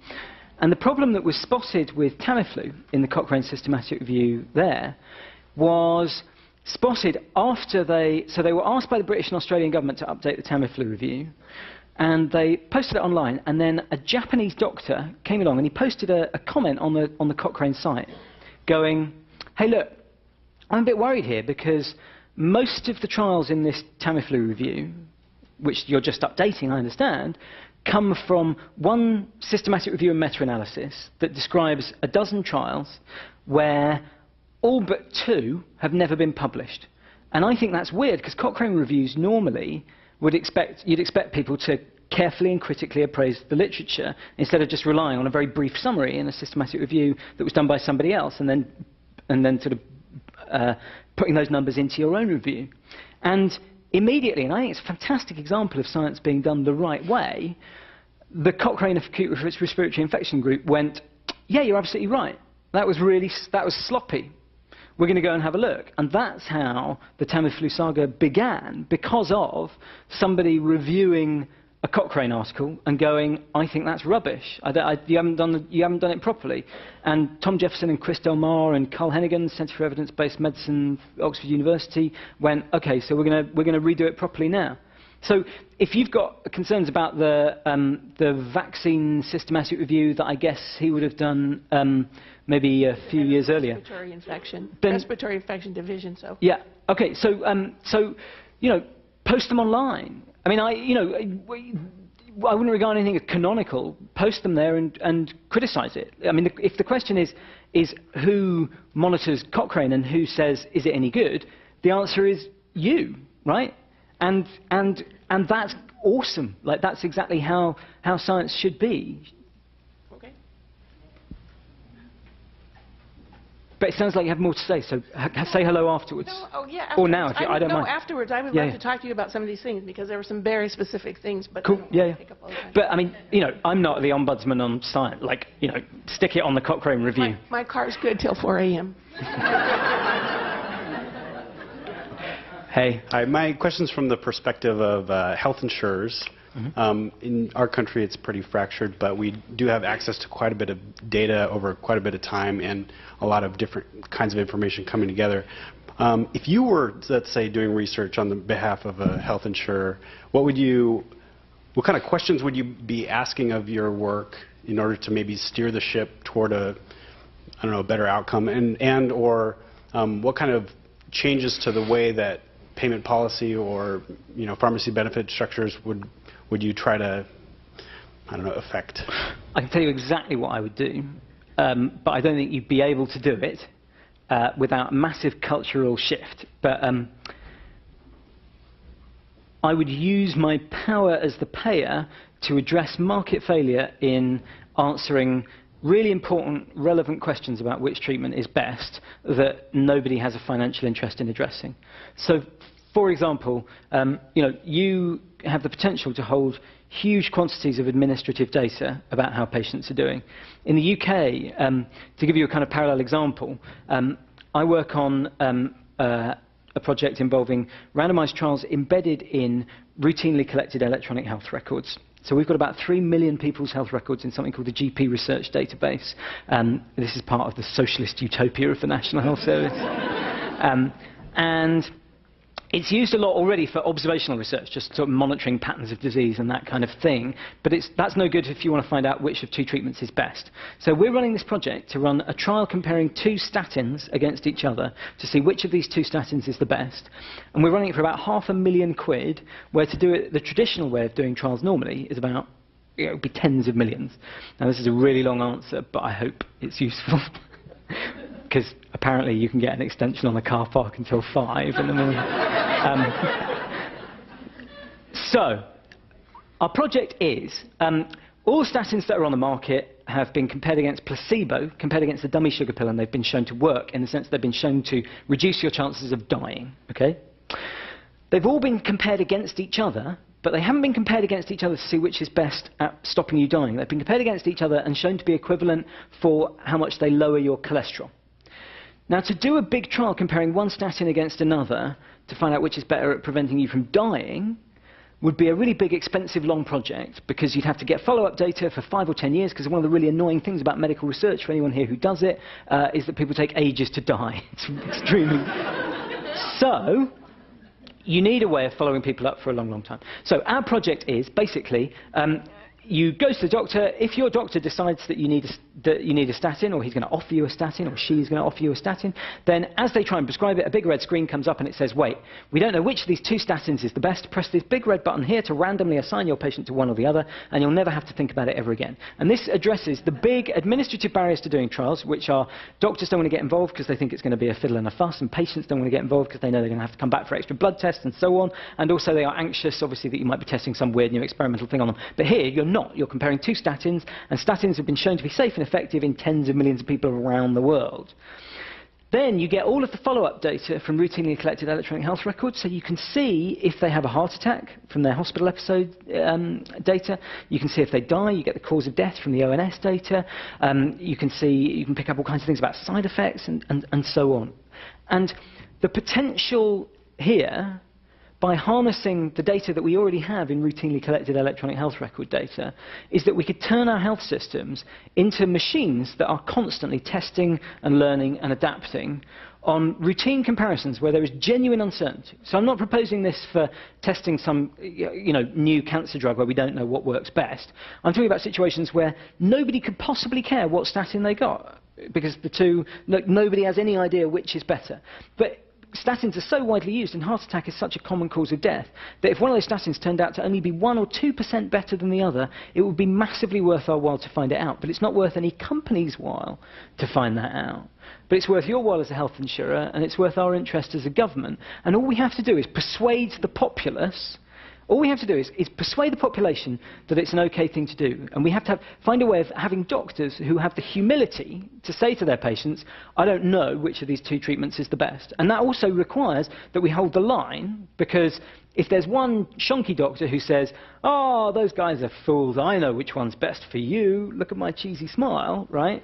And the problem that was spotted with Tamiflu in the Cochrane systematic review there was spotted after so they were asked by the British and Australian government to update the Tamiflu review, and they posted it online, and then a Japanese doctor came along and he posted a comment on the Cochrane site going, hey look, I'm a bit worried here because most of the trials in this Tamiflu review, which you're just updating, I understand, come from one systematic review and meta-analysis that describes a dozen trials where all but 2 have never been published. And I think that's weird, because Cochrane reviews normally you'd expect people to carefully and critically appraise the literature instead of just relying on a very brief summary in a systematic review that was done by somebody else and then sort of putting those numbers into your own review. And immediately, and I think it's a fantastic example of science being done the right way, the Cochrane Acute Respiratory Infection Group went, yeah, you're absolutely right. That was sloppy. We're going to go and have a look. And that's how the Tamiflu saga began, because of somebody reviewing a Cochrane article and going, I think that's rubbish. You haven't done it properly. And Tom Jefferson and Chris Del Mar and Carl Hennigan, Centre for Evidence-Based Medicine, Oxford University, went, OK, so we're going to redo it properly now. So if you've got concerns about the vaccine systematic review that I guess he would have done maybe a few years earlier. Respiratory infection division, so. Yeah, OK, so you know, post them online. I mean, I wouldn't regard anything as canonical. Post them there and criticize it. I mean, if the question is who monitors Cochrane and who says, is it any good, the answer is you, right? And that's awesome. Like, that's exactly how science should be. Okay. But it sounds like you have more to say, so say hello afterwards. No, oh yeah. Or now, if I don't mind. No, afterwards. I would like to talk to you about some of these things, because there were some very specific things. But cool. Yeah. But I mean, you know, I'm not the ombudsman on science. Like, you know, stick it on the Cochrane review. My car's good till 4 a.m. Hey. Hi, my question's from the perspective of health insurers. Mm-hmm. In our country, it's pretty fractured, but we do have access to quite a bit of data over quite a bit of time and a lot of different kinds of information coming together. If you were, let's say, doing research on the behalf of a health insurer, what kind of questions would you be asking of your work in order to maybe steer the ship toward a better outcome, or what kind of changes to the way that payment policy or pharmacy benefit structures would you try to affect? I can tell you exactly what I would do, but I don't think you'd be able to do it. without a massive cultural shift. But I would use my power as the payer to address market failure in answering really important, relevant questions about which treatment is best that nobody has a financial interest in addressing. So, for example, you have the potential to hold huge quantities of administrative data about how patients are doing. In the UK, to give you a kind of parallel example, I work on a project involving randomized trials embedded in routinely collected electronic health records. So we've got about 3 million people's health records in something called the GP Research Database. This is part of the socialist utopia of the National Health Service. And it's used a lot already for observational research, just sort of monitoring patterns of disease and that kind of thing. But that's no good if you want to find out which of two treatments is best. So we're running this project to run a trial comparing 2 statins against each other to see which of these 2 statins is the best. And we're running it for about £500,000, where to do it the traditional way of doing trials normally is about, it would be tens of millions. Now this is a really long answer, but I hope it's useful. Because apparently you can get an extension on the car park until 5 in the morning. So, our project is, all statins that are on the market have been compared against placebo, compared against the dummy sugar pill, and they've been shown to work in the sense they've been shown to reduce your chances of dying. Okay? They've all been compared against each other, but they haven't been compared against each other to see which is best at stopping you dying. They've been compared against each other and shown to be equivalent for how much they lower your cholesterol. Now, to do a big trial comparing one statin against another to find out which is better at preventing you from dying would be a really big, expensive, long project, because you'd have to get follow-up data for 5 or 10 years, because one of the really annoying things about medical research, for anyone here who does it, is that people take ages to die. It's extremely... So, you need a way of following people up for a long, long time. So our project is, basically, you go to the doctor. If your doctor decides that you need a statin, or he's going to offer you a statin, or she's going to offer you a statin, then as they try and prescribe it, a big red screen comes up and it says, wait, we don't know which of these 2 statins is the best. Press this big red button here to randomly assign your patient to one or the other, and you'll never have to think about it ever again. And this addresses the big administrative barriers to doing trials, which are doctors don't want to get involved because they think it's going to be a fiddle and a fuss, and patients don't want to get involved because they know they're going to have to come back for extra blood tests and so on, and also they are anxious, obviously, that you might be testing some weird new experimental thing on them. But here, you're not. You're comparing 2 statins, and statins have been shown to be safe and effective in tens of millions of people around the world. Then you get all of the follow-up data from routinely collected electronic health records, so you can see if they have a heart attack from their hospital episode data. You can see if they die. You get the cause of death from the ONS data. You can pick up all kinds of things about side effects and so on. And the potential here, by harnessing the data that we already have in routinely collected electronic health record data, is that we could turn our health systems into machines that are constantly testing and learning and adapting on routine comparisons where there is genuine uncertainty. So I'm not proposing this for testing some new cancer drug where we don't know what works best. I'm talking about situations where nobody could possibly care what statin they got, because nobody has any idea which is better. But statins are so widely used, and heart attack is such a common cause of death, that if one of those statins turned out to only be 1 or 2% better than the other, it would be massively worth our while to find it out. But it's not worth any company's while to find that out. But it's worth your while as a health insurer, and it's worth our interest as a government. And all we have to do is persuade the populace. All we have to do is persuade the population that it's an okay thing to do. And we have to find a way of having doctors who have the humility to say to their patients, I don't know which of these 2 treatments is the best. And that also requires that we hold the line, because if there's one shonky doctor who says, oh, those guys are fools, I know which one's best for you, look at my cheesy smile, right?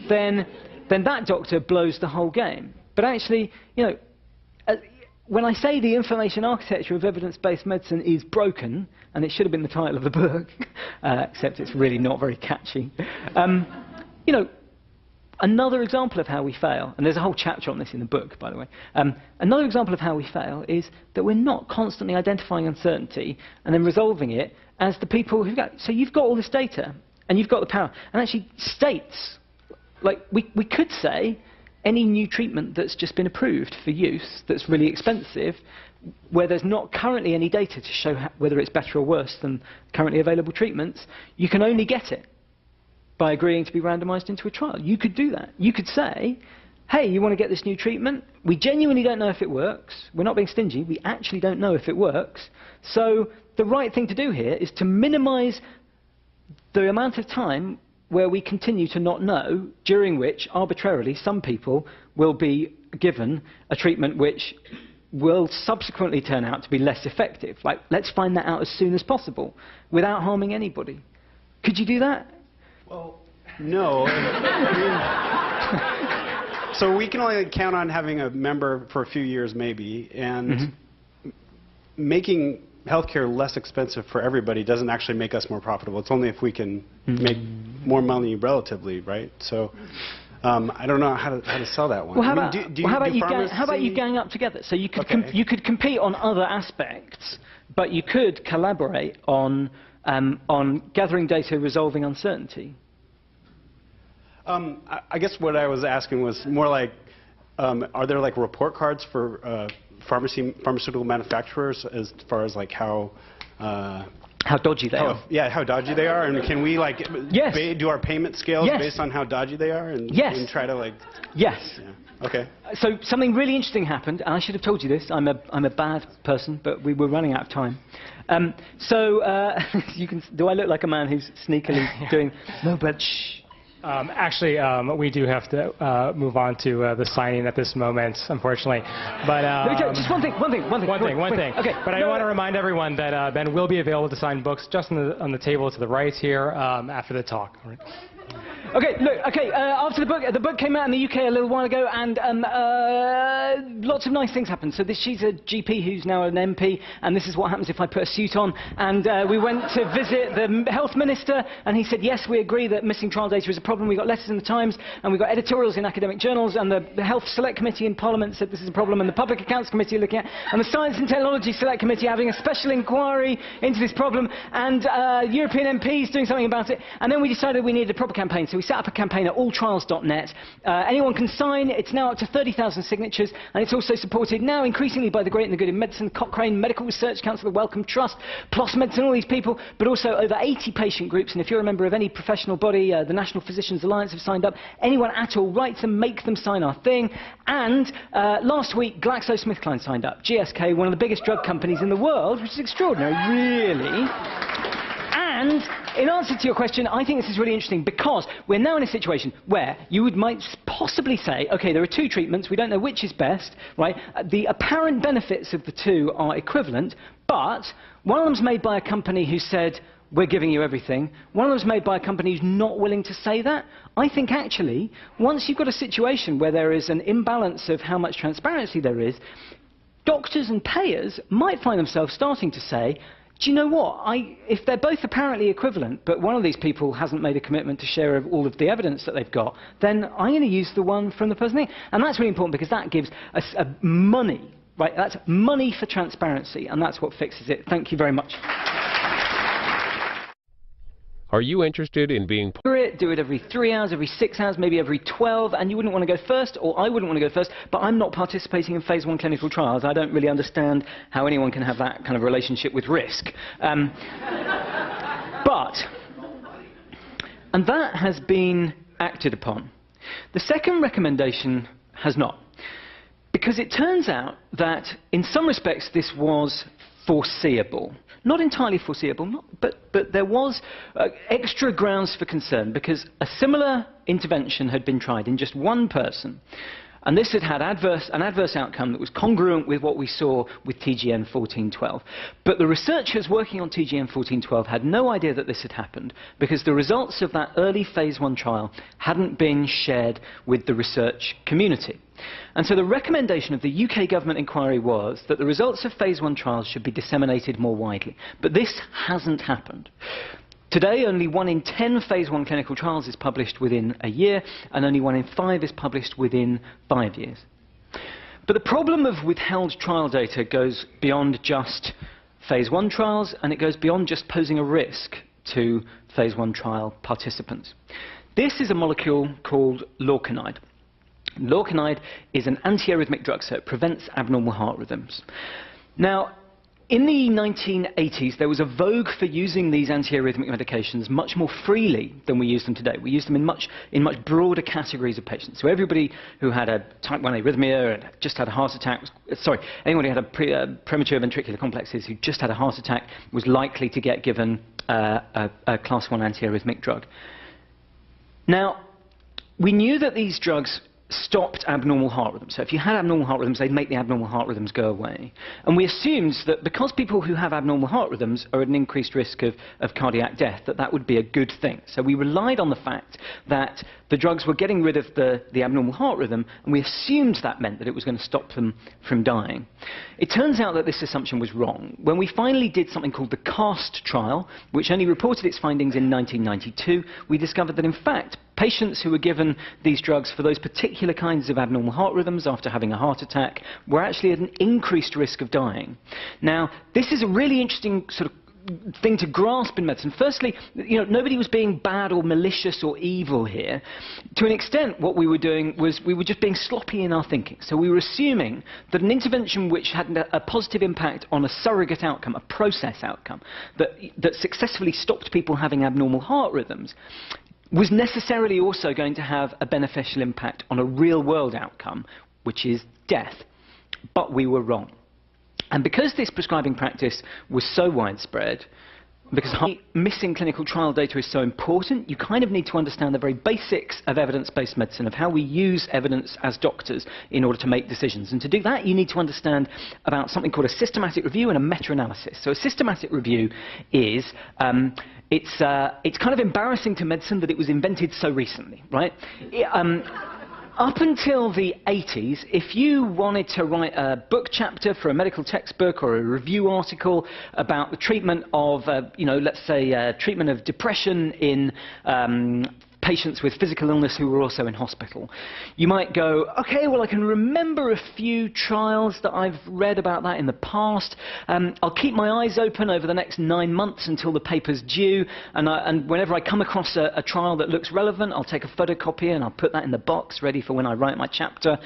Then that doctor blows the whole game. But actually, when I say the information architecture of evidence-based medicine is broken, and it should have been the title of the book, except it's really not very catchy, another example of how we fail, and there's a whole chapter on this in the book, by the way, another example of how we fail is that we're not constantly identifying uncertainty and then resolving it as the people who so you've got all this data, and you've got the power, and actually states, like we could say, any new treatment that's just been approved for use that's really expensive, where there's not currently any data to show whether it's better or worse than currently available treatments, you can only get it by agreeing to be randomized into a trial. You could do that. You could say, hey, you want to get this new treatment? We genuinely don't know if it works. We're not being stingy. We actually don't know if it works. So the right thing to do here is to minimize the amount of time where we continue to not know, during which, arbitrarily, some people will be given a treatment which will subsequently turn out to be less effective. Like, let's find that out as soon as possible, without harming anybody. Could you do that? Well, no. So we can only count on having a member for a few years, maybe, and making healthcare less expensive for everybody doesn't actually make us more profitable. It's only if we can make more money relatively, right? So I don't know how to sell that one. Well, how about you gang up together? So you could you could compete on other aspects, but you could collaborate on gathering data, resolving uncertainty. I guess what I was asking was more like, are there like report cards for pharmaceutical manufacturers as far as like how dodgy they are? Yeah, how dodgy they are, and can we like do our payment scales based on how dodgy they are, and try to like? Yes. Yeah. Okay. So something really interesting happened, and I should have told you this. I'm a bad person, but we were running out of time. Do I look like a man who's sneakily doing no, but shh? Actually, we do have to move on to the signing at this moment, unfortunately. But just one thing. Okay. But I want to remind everyone that Ben will be available to sign books just on the table to the right here after the talk. All right. Okay, look, after the book came out in the UK a little while ago, and lots of nice things happened. So she's a GP who's now an MP, and this is what happens if I put a suit on. And we went to visit the health minister, and he said, yes, we agree that missing trial data is a problem. We got letters in the Times, and we got editorials in academic journals, and the Health Select Committee in Parliament said this is a problem, and the Public Accounts Committee are looking at, and the Science and Technology Select Committee having a special inquiry into this problem, and European MPs doing something about it. And then we decided we needed a proper campaign, so we set up a campaign at alltrials.net. Anyone can sign. It's now up to 30,000 signatures, and it's also supported now increasingly by the Great and the Good in Medicine, Cochrane, Medical Research Council, the Wellcome Trust, PLOS Medicine, all these people, but also over 80 patient groups. And if you're a member of any professional body, the National Physicians Alliance have signed up. Anyone at all, write them, make them sign our thing. And last week, GlaxoSmithKline signed up. GSK, one of the biggest drug companies in the world, which is extraordinary, really. And in answer to your question, I think this is really interesting because we're now in a situation where you might possibly say, okay, there are two treatments, we don't know which is best, right? The apparent benefits of the two are equivalent, but one of them's made by a company who said, we're giving you everything. One of them's made by a company who's not willing to say that. I think actually, once you've got a situation where there is an imbalance of how much transparency there is, doctors and payers might find themselves starting to say, do you know what? If they're both apparently equivalent, but one of these people hasn't made a commitment to share all of the evidence that they've got, then I'm going to use the one from the person. And that's really important because that gives us money, right? That's money for transparency, and that's what fixes it. Thank you very much. Are you interested in being do it every 3 hours, every 6 hours, maybe every 12, and you wouldn't want to go first, or I wouldn't want to go first, but I'm not participating in phase 1 clinical trials. I don't really understand how anyone can have that kind of relationship with risk. And that has been acted upon. The second recommendation has not, because it turns out that in some respects this was foreseeable. Not entirely foreseeable, but there was extra grounds for concern because a similar intervention had been tried in just one person. And this had had an adverse outcome that was congruent with what we saw with TGN 1412. But the researchers working on TGN 1412 had no idea that this had happened because the results of that early phase 1 trial hadn't been shared with the research community. And so the recommendation of the UK government inquiry was that the results of phase 1 trials should be disseminated more widely. But this hasn't happened. Today, only 1 in 10 phase 1 clinical trials is published within a year, and only 1 in 5 is published within 5 years. But the problem of withheld trial data goes beyond just phase 1 trials, and it goes beyond just posing a risk to phase 1 trial participants. This is a molecule called lorcainide. Lorcainide is an antiarrhythmic drug, so it prevents abnormal heart rhythms. Now, In the 1980s, there was a vogue for using these antiarrhythmic medications much more freely than we use them today. We use them in much broader categories of patients. So everybody who had a type 1 arrhythmia and just had a heart attack, anyone who had a premature ventricular complexes who just had a heart attack was likely to get given a class 1 antiarrhythmic drug. Now, we knew that these drugs stopped abnormal heart rhythms. So if you had abnormal heart rhythms, they'd make the abnormal heart rhythms go away. And we assumed that because people who have abnormal heart rhythms are at an increased risk of cardiac death, that would be a good thing. So we relied on the fact that the drugs were getting rid of the abnormal heart rhythm, and we assumed that meant that it was going to stop them from dying. It turns out that this assumption was wrong. When we finally did something called the CAST trial, which only reported its findings in 1992, we discovered that in fact patients who were given these drugs for those particular kinds of abnormal heart rhythms after having a heart attack were actually at an increased risk of dying. Now, this is a really interesting sort of thing to grasp in medicine. Firstly, nobody was being bad or malicious or evil here. To an extent, what we were doing was we were just being sloppy in our thinking. So we were assuming that an intervention which had a positive impact on a surrogate outcome, a process outcome, that successfully stopped people having abnormal heart rhythms, was necessarily also going to have a beneficial impact on a real-world outcome, which is death. But we were wrong. And because this prescribing practice was so widespread, because missing clinical trial data is so important, you kind of need to understand the very basics of evidence-based medicine, of how we use evidence as doctors in order to make decisions. And to do that, you need to understand about something called a systematic review and a meta-analysis. So a systematic review is it's kind of embarrassing to medicine that it was invented so recently, right? Up until the 80s, if you wanted to write a book chapter for a medical textbook or a review article about the treatment of, let's say, treatment of depression in patients with physical illness who were also in hospital, you might go, okay, well, I can remember a few trials that I've read about that in the past. I'll keep my eyes open over the next 9 months until the paper's due, and whenever I come across a trial that looks relevant, I'll take a photocopy and I'll put that in the box ready for when I write my chapter.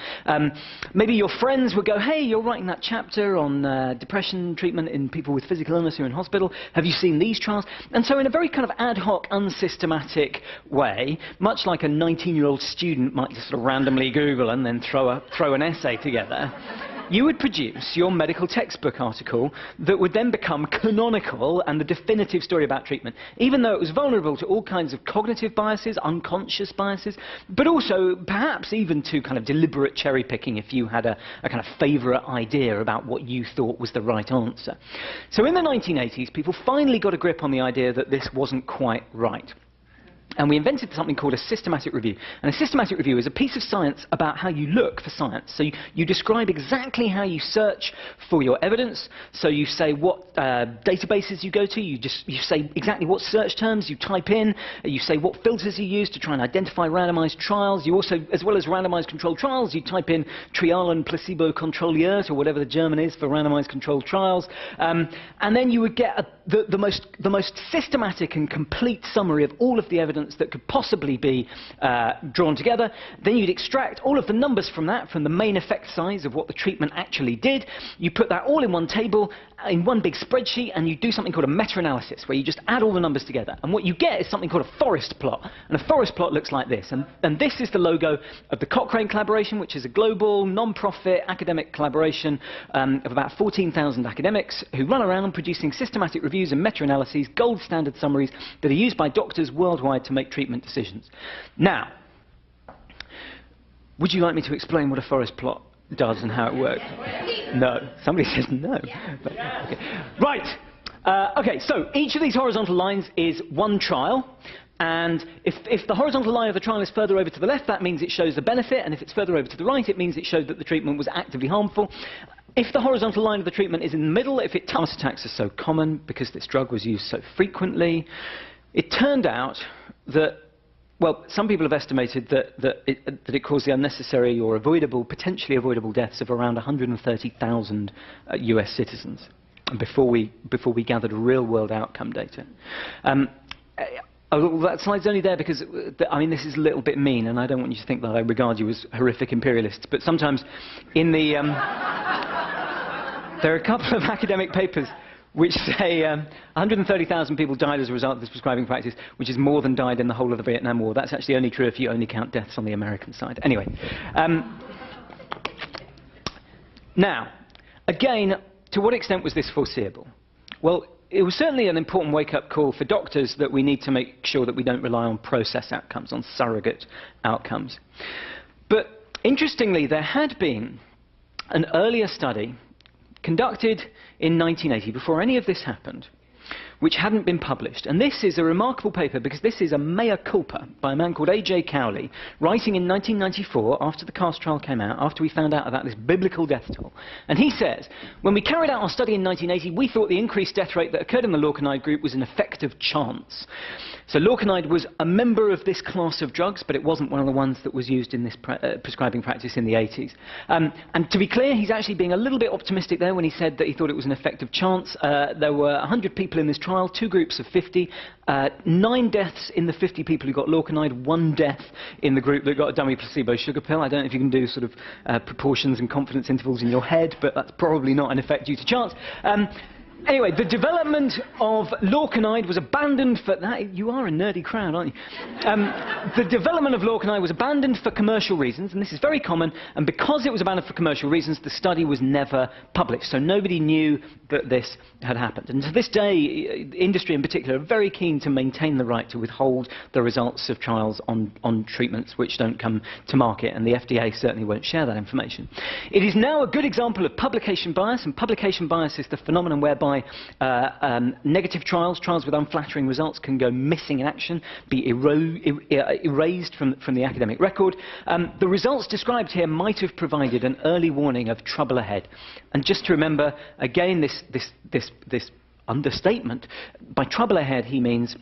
Maybe your friends would go, hey, you're writing that chapter on depression treatment in people with physical illness who are in hospital. Have you seen these trials? And so in a very kind of ad hoc, unsystematic way, much like a 19-year-old student might just sort of randomly Google and then throw an essay together, you would produce your medical textbook article that would then become canonical and the definitive story about treatment, even though it was vulnerable to all kinds of cognitive biases, unconscious biases, but also perhaps even to kind of deliberate cherry-picking if you had a kind of favourite idea about what you thought was the right answer. So in the 1980s, people finally got a grip on the idea that this wasn't quite right. And we invented something called a systematic review. And a systematic review is a piece of science about how you look for science. So you describe exactly how you search for your evidence. So you say what databases you go to. You say exactly what search terms you type in. You say what filters you use to try and identify randomized trials. You also, as well as randomized controlled trials, you type in trial and placebo controlliert, or whatever the German is for randomized controlled trials. And then you would get the most systematic and complete summary of all of the evidence that could possibly be drawn together. Then you'd extract all of the numbers from that, from the main effect size of what the treatment actually did. You put that all in one table, in one big spreadsheet, and you do something called a meta-analysis, where you just add all the numbers together. And what you get is something called a forest plot. And a forest plot looks like this. And this is the logo of the Cochrane collaboration, which is a global, non-profit academic collaboration of about 14,000 academics who run around producing systematic reviews and meta-analyses, gold standard summaries that are used by doctors worldwide to make treatment decisions. Now, would you like me to explain what a forest plot does and how it works? No. Somebody says no. But, okay. Right. Okay, so each of these horizontal lines is one trial. And if the horizontal line of the trial is further over to the left, that means it shows the benefit. And if it's further over to the right, it means it showed that the treatment was actively harmful. If the horizontal line of the treatment is in the middle, if heart attacks are so common because this drug was used so frequently, it turned out that, well, some people have estimated that it caused the unnecessary or potentially avoidable deaths of around 130,000 US citizens before we gathered real-world outcome data. That slide's only there because, I mean, this is a little bit mean, and I don't want you to think that I regard you as horrific imperialists, but sometimes in the... there are a couple of academic papers which say 130,000 people died as a result of this prescribing practice, which is more than died in the whole of the Vietnam War. That's actually only true if you only count deaths on the American side. Anyway. Now, again, to what extent was this foreseeable? Well, it was certainly an important wake-up call for doctors that we need to make sure that we don't rely on process outcomes, on surrogate outcomes. But interestingly, there had been an earlier study conducted in 1980, before any of this happened, which hadn't been published. And this is a remarkable paper because this is a mea culpa by a man called A.J. Cowley, writing in 1994, after the CAST trial came out, after we found out about this biblical death toll. And he says, when we carried out our study in 1980, we thought the increased death rate that occurred in the lorcainide group was an effect of chance. So lorcainide was a member of this class of drugs, but it wasn't one of the ones that was used in this prescribing practice in the 80s. And to be clear, he's actually being a little bit optimistic there when he said that he thought it was an effect of chance. There were 100 people in this trial, 2 groups of 50, 9 deaths in the 50 people who got lorcainide, 1 death in the group that got a dummy placebo sugar pill. I don't know if you can do sort of proportions and confidence intervals in your head, but that's probably not an effect due to chance. Anyway, the development of lorcainide was abandoned for... You are a nerdy crowd, aren't you? The development of lorcainide was abandoned for commercial reasons, and this is very common, and because it was abandoned for commercial reasons, the study was never published, so nobody knew that this had happened. And to this day, industry in particular are very keen to maintain the right to withhold the results of trials on treatments which don't come to market, and the FDA certainly won't share that information. It is now a good example of publication bias, and publication bias is the phenomenon whereby negative trials with unflattering results can go missing in action, be erased from the academic record. The results described here might have provided an early warning of trouble ahead. And just to remember, again, this understatement, by trouble ahead he means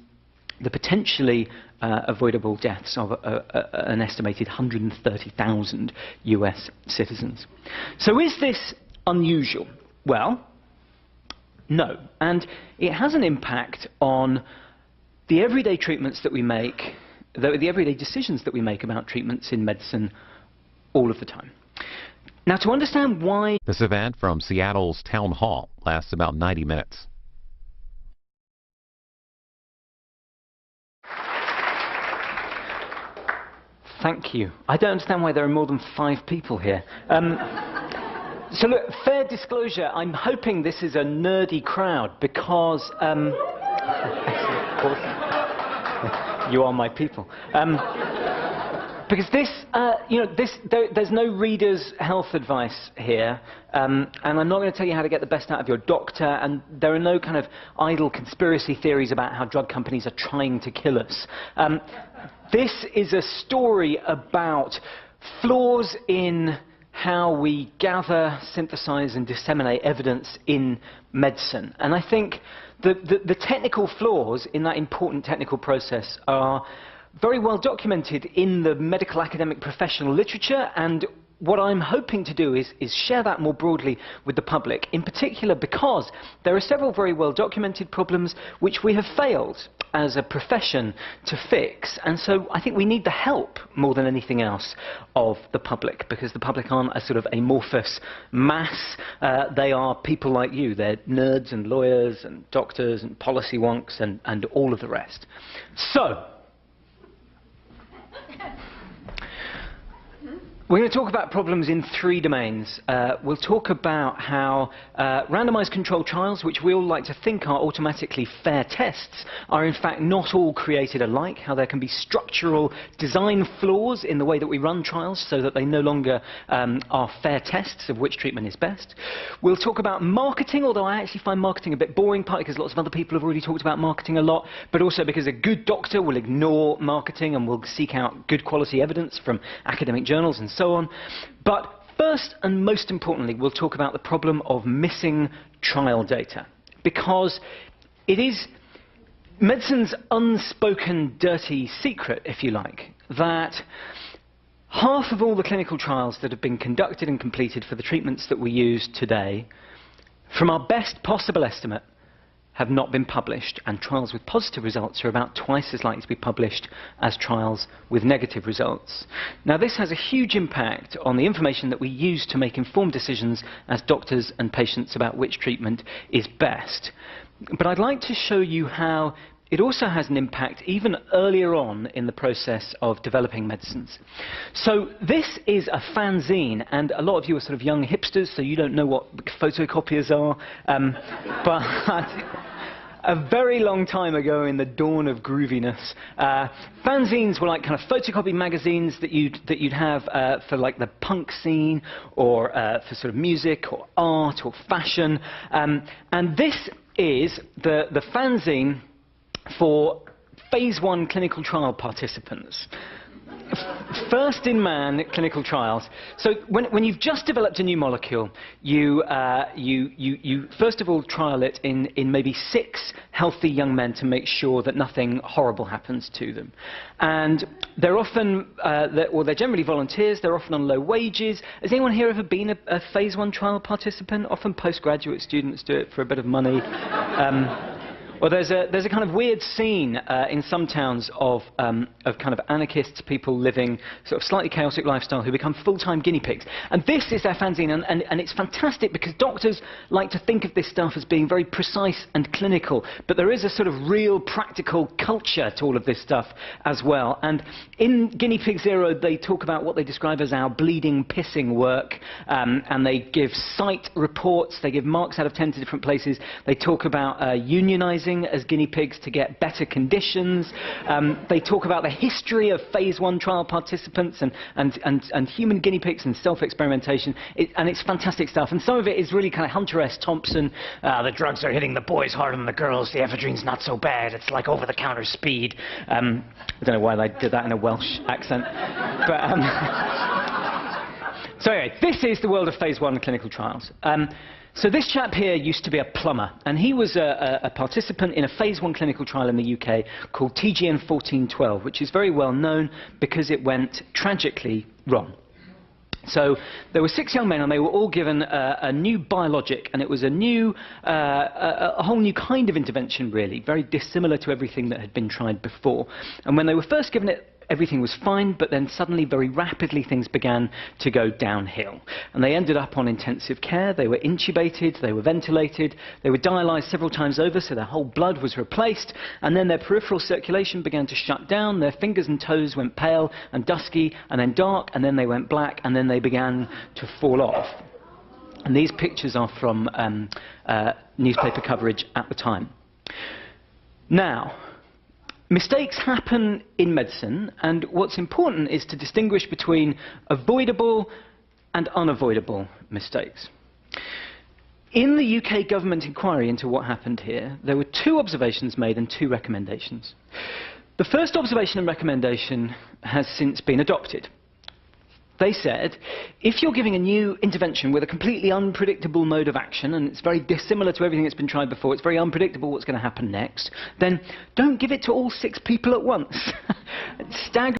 the potentially avoidable deaths of an estimated 130,000 US citizens. So is this unusual? Well, no, and it has an impact on the everyday treatments that we make, the everyday decisions that we make about treatments in medicine all of the time. Now, to understand why... This event from Seattle's Town Hall lasts about 90 minutes. Thank you. I don't understand why there are more than 5 people here. So look, fair disclosure, I'm hoping this is a nerdy crowd because... you are my people. Because this, there's no reader's health advice here, and I'm not going to tell you how to get the best out of your doctor, and there are no kind of idle conspiracy theories about how drug companies are trying to kill us. This is a story about flaws in how we gather, synthesize, and disseminate evidence in medicine. And I think the technical flaws in that important technical process are very well documented in the medical academic professional literature, and what I'm hoping to do is share that more broadly with the public, in particular because there are several very well documented problems which we have failed as a profession to fix, and so I think we need the help more than anything else of the public, because the public aren't a sort of amorphous mass. They are people like you. They're nerds and lawyers and doctors and policy wonks and all of the rest. So we're going to talk about problems in 3 domains. We'll talk about how randomized controlled trials, which we all like to think are automatically fair tests, are in fact not all created alike, how there can be structural design flaws in the way that we run trials so that they no longer are fair tests of which treatment is best. We'll talk about marketing, although I actually find marketing a bit boring, partly because lots of other people have already talked about marketing a lot, but also because a good doctor will ignore marketing and will seek out good quality evidence from academic journals and so on. But first and most importantly, we'll talk about the problem of missing trial data, because it is medicine's unspoken dirty secret, if you like, that half of all the clinical trials that have been conducted and completed for the treatments that we use today, from our best possible estimate, have not been published, and trials with positive results are about twice as likely to be published as trials with negative results. Now, this has a huge impact on the information that we use to make informed decisions as doctors and patients about which treatment is best. But I'd like to show you how it also has an impact even earlier on in the process of developing medicines. So this is a fanzine, and a lot of you are sort of young hipsters, so you don't know what photocopiers are. But a very long time ago, in the dawn of grooviness, fanzines were like kind of photocopy magazines that you'd have for like the punk scene, or for sort of music or art or fashion. And this is the fanzine for phase 1 clinical trial participants. First-in-man clinical trials. So when you've just developed a new molecule, you first of all trial it in maybe 6 healthy young men to make sure that nothing horrible happens to them. And they're often, they're generally volunteers, they're often on low wages. Has anyone here ever been a phase 1 trial participant? Often postgraduate students do it for a bit of money. Well, there's a kind of weird scene in some towns of kind of anarchists, people living sort of slightly chaotic lifestyle who become full-time guinea pigs. And this is their fanzine, and it's fantastic because doctors like to think of this stuff as being very precise and clinical, but there is a sort of real practical culture to all of this stuff as well. And in Guinea Pig Zero, they talk about what they describe as our bleeding, pissing work, and they give site reports, they give marks out of 10 to different places. They talk about unionizing as guinea pigs to get better conditions. They talk about the history of phase 1 trial participants and human guinea pigs and self-experimentation, and it's fantastic stuff. And some of it is really kind of Hunter S. Thompson. The drugs are hitting the boys harder than the girls. The ephedrine's not so bad. It's like over-the-counter speed. I don't know why they did that in a Welsh accent. But, so anyway, this is the world of phase 1 clinical trials. So this chap here used to be a plumber, and he was a participant in a phase 1 clinical trial in the UK called TGN 1412, which is very well known because it went tragically wrong. So there were 6 young men, and they were all given a new biologic, and it was a whole new kind of intervention, really, very dissimilar to everything that had been tried before. And when they were first given it, everything was fine, but then suddenly, very rapidly, things began to go downhill. And they ended up on intensive care. They were intubated, they were ventilated, they were dialyzed several times over, so their whole blood was replaced, and then their peripheral circulation began to shut down, their fingers and toes went pale and dusky, and then dark, and then they went black, and then they began to fall off. And these pictures are from newspaper coverage at the time. Now, mistakes happen in medicine, and what's important is to distinguish between avoidable and unavoidable mistakes. In the UK government inquiry into what happened here, there were 2 observations made and 2 recommendations. The first observation and recommendation has since been adopted. They said, if you're giving a new intervention with a completely unpredictable mode of action, and it's very dissimilar to everything that's been tried before, it's very unpredictable what's going to happen next, then don't give it to all 6 people at once. Stagger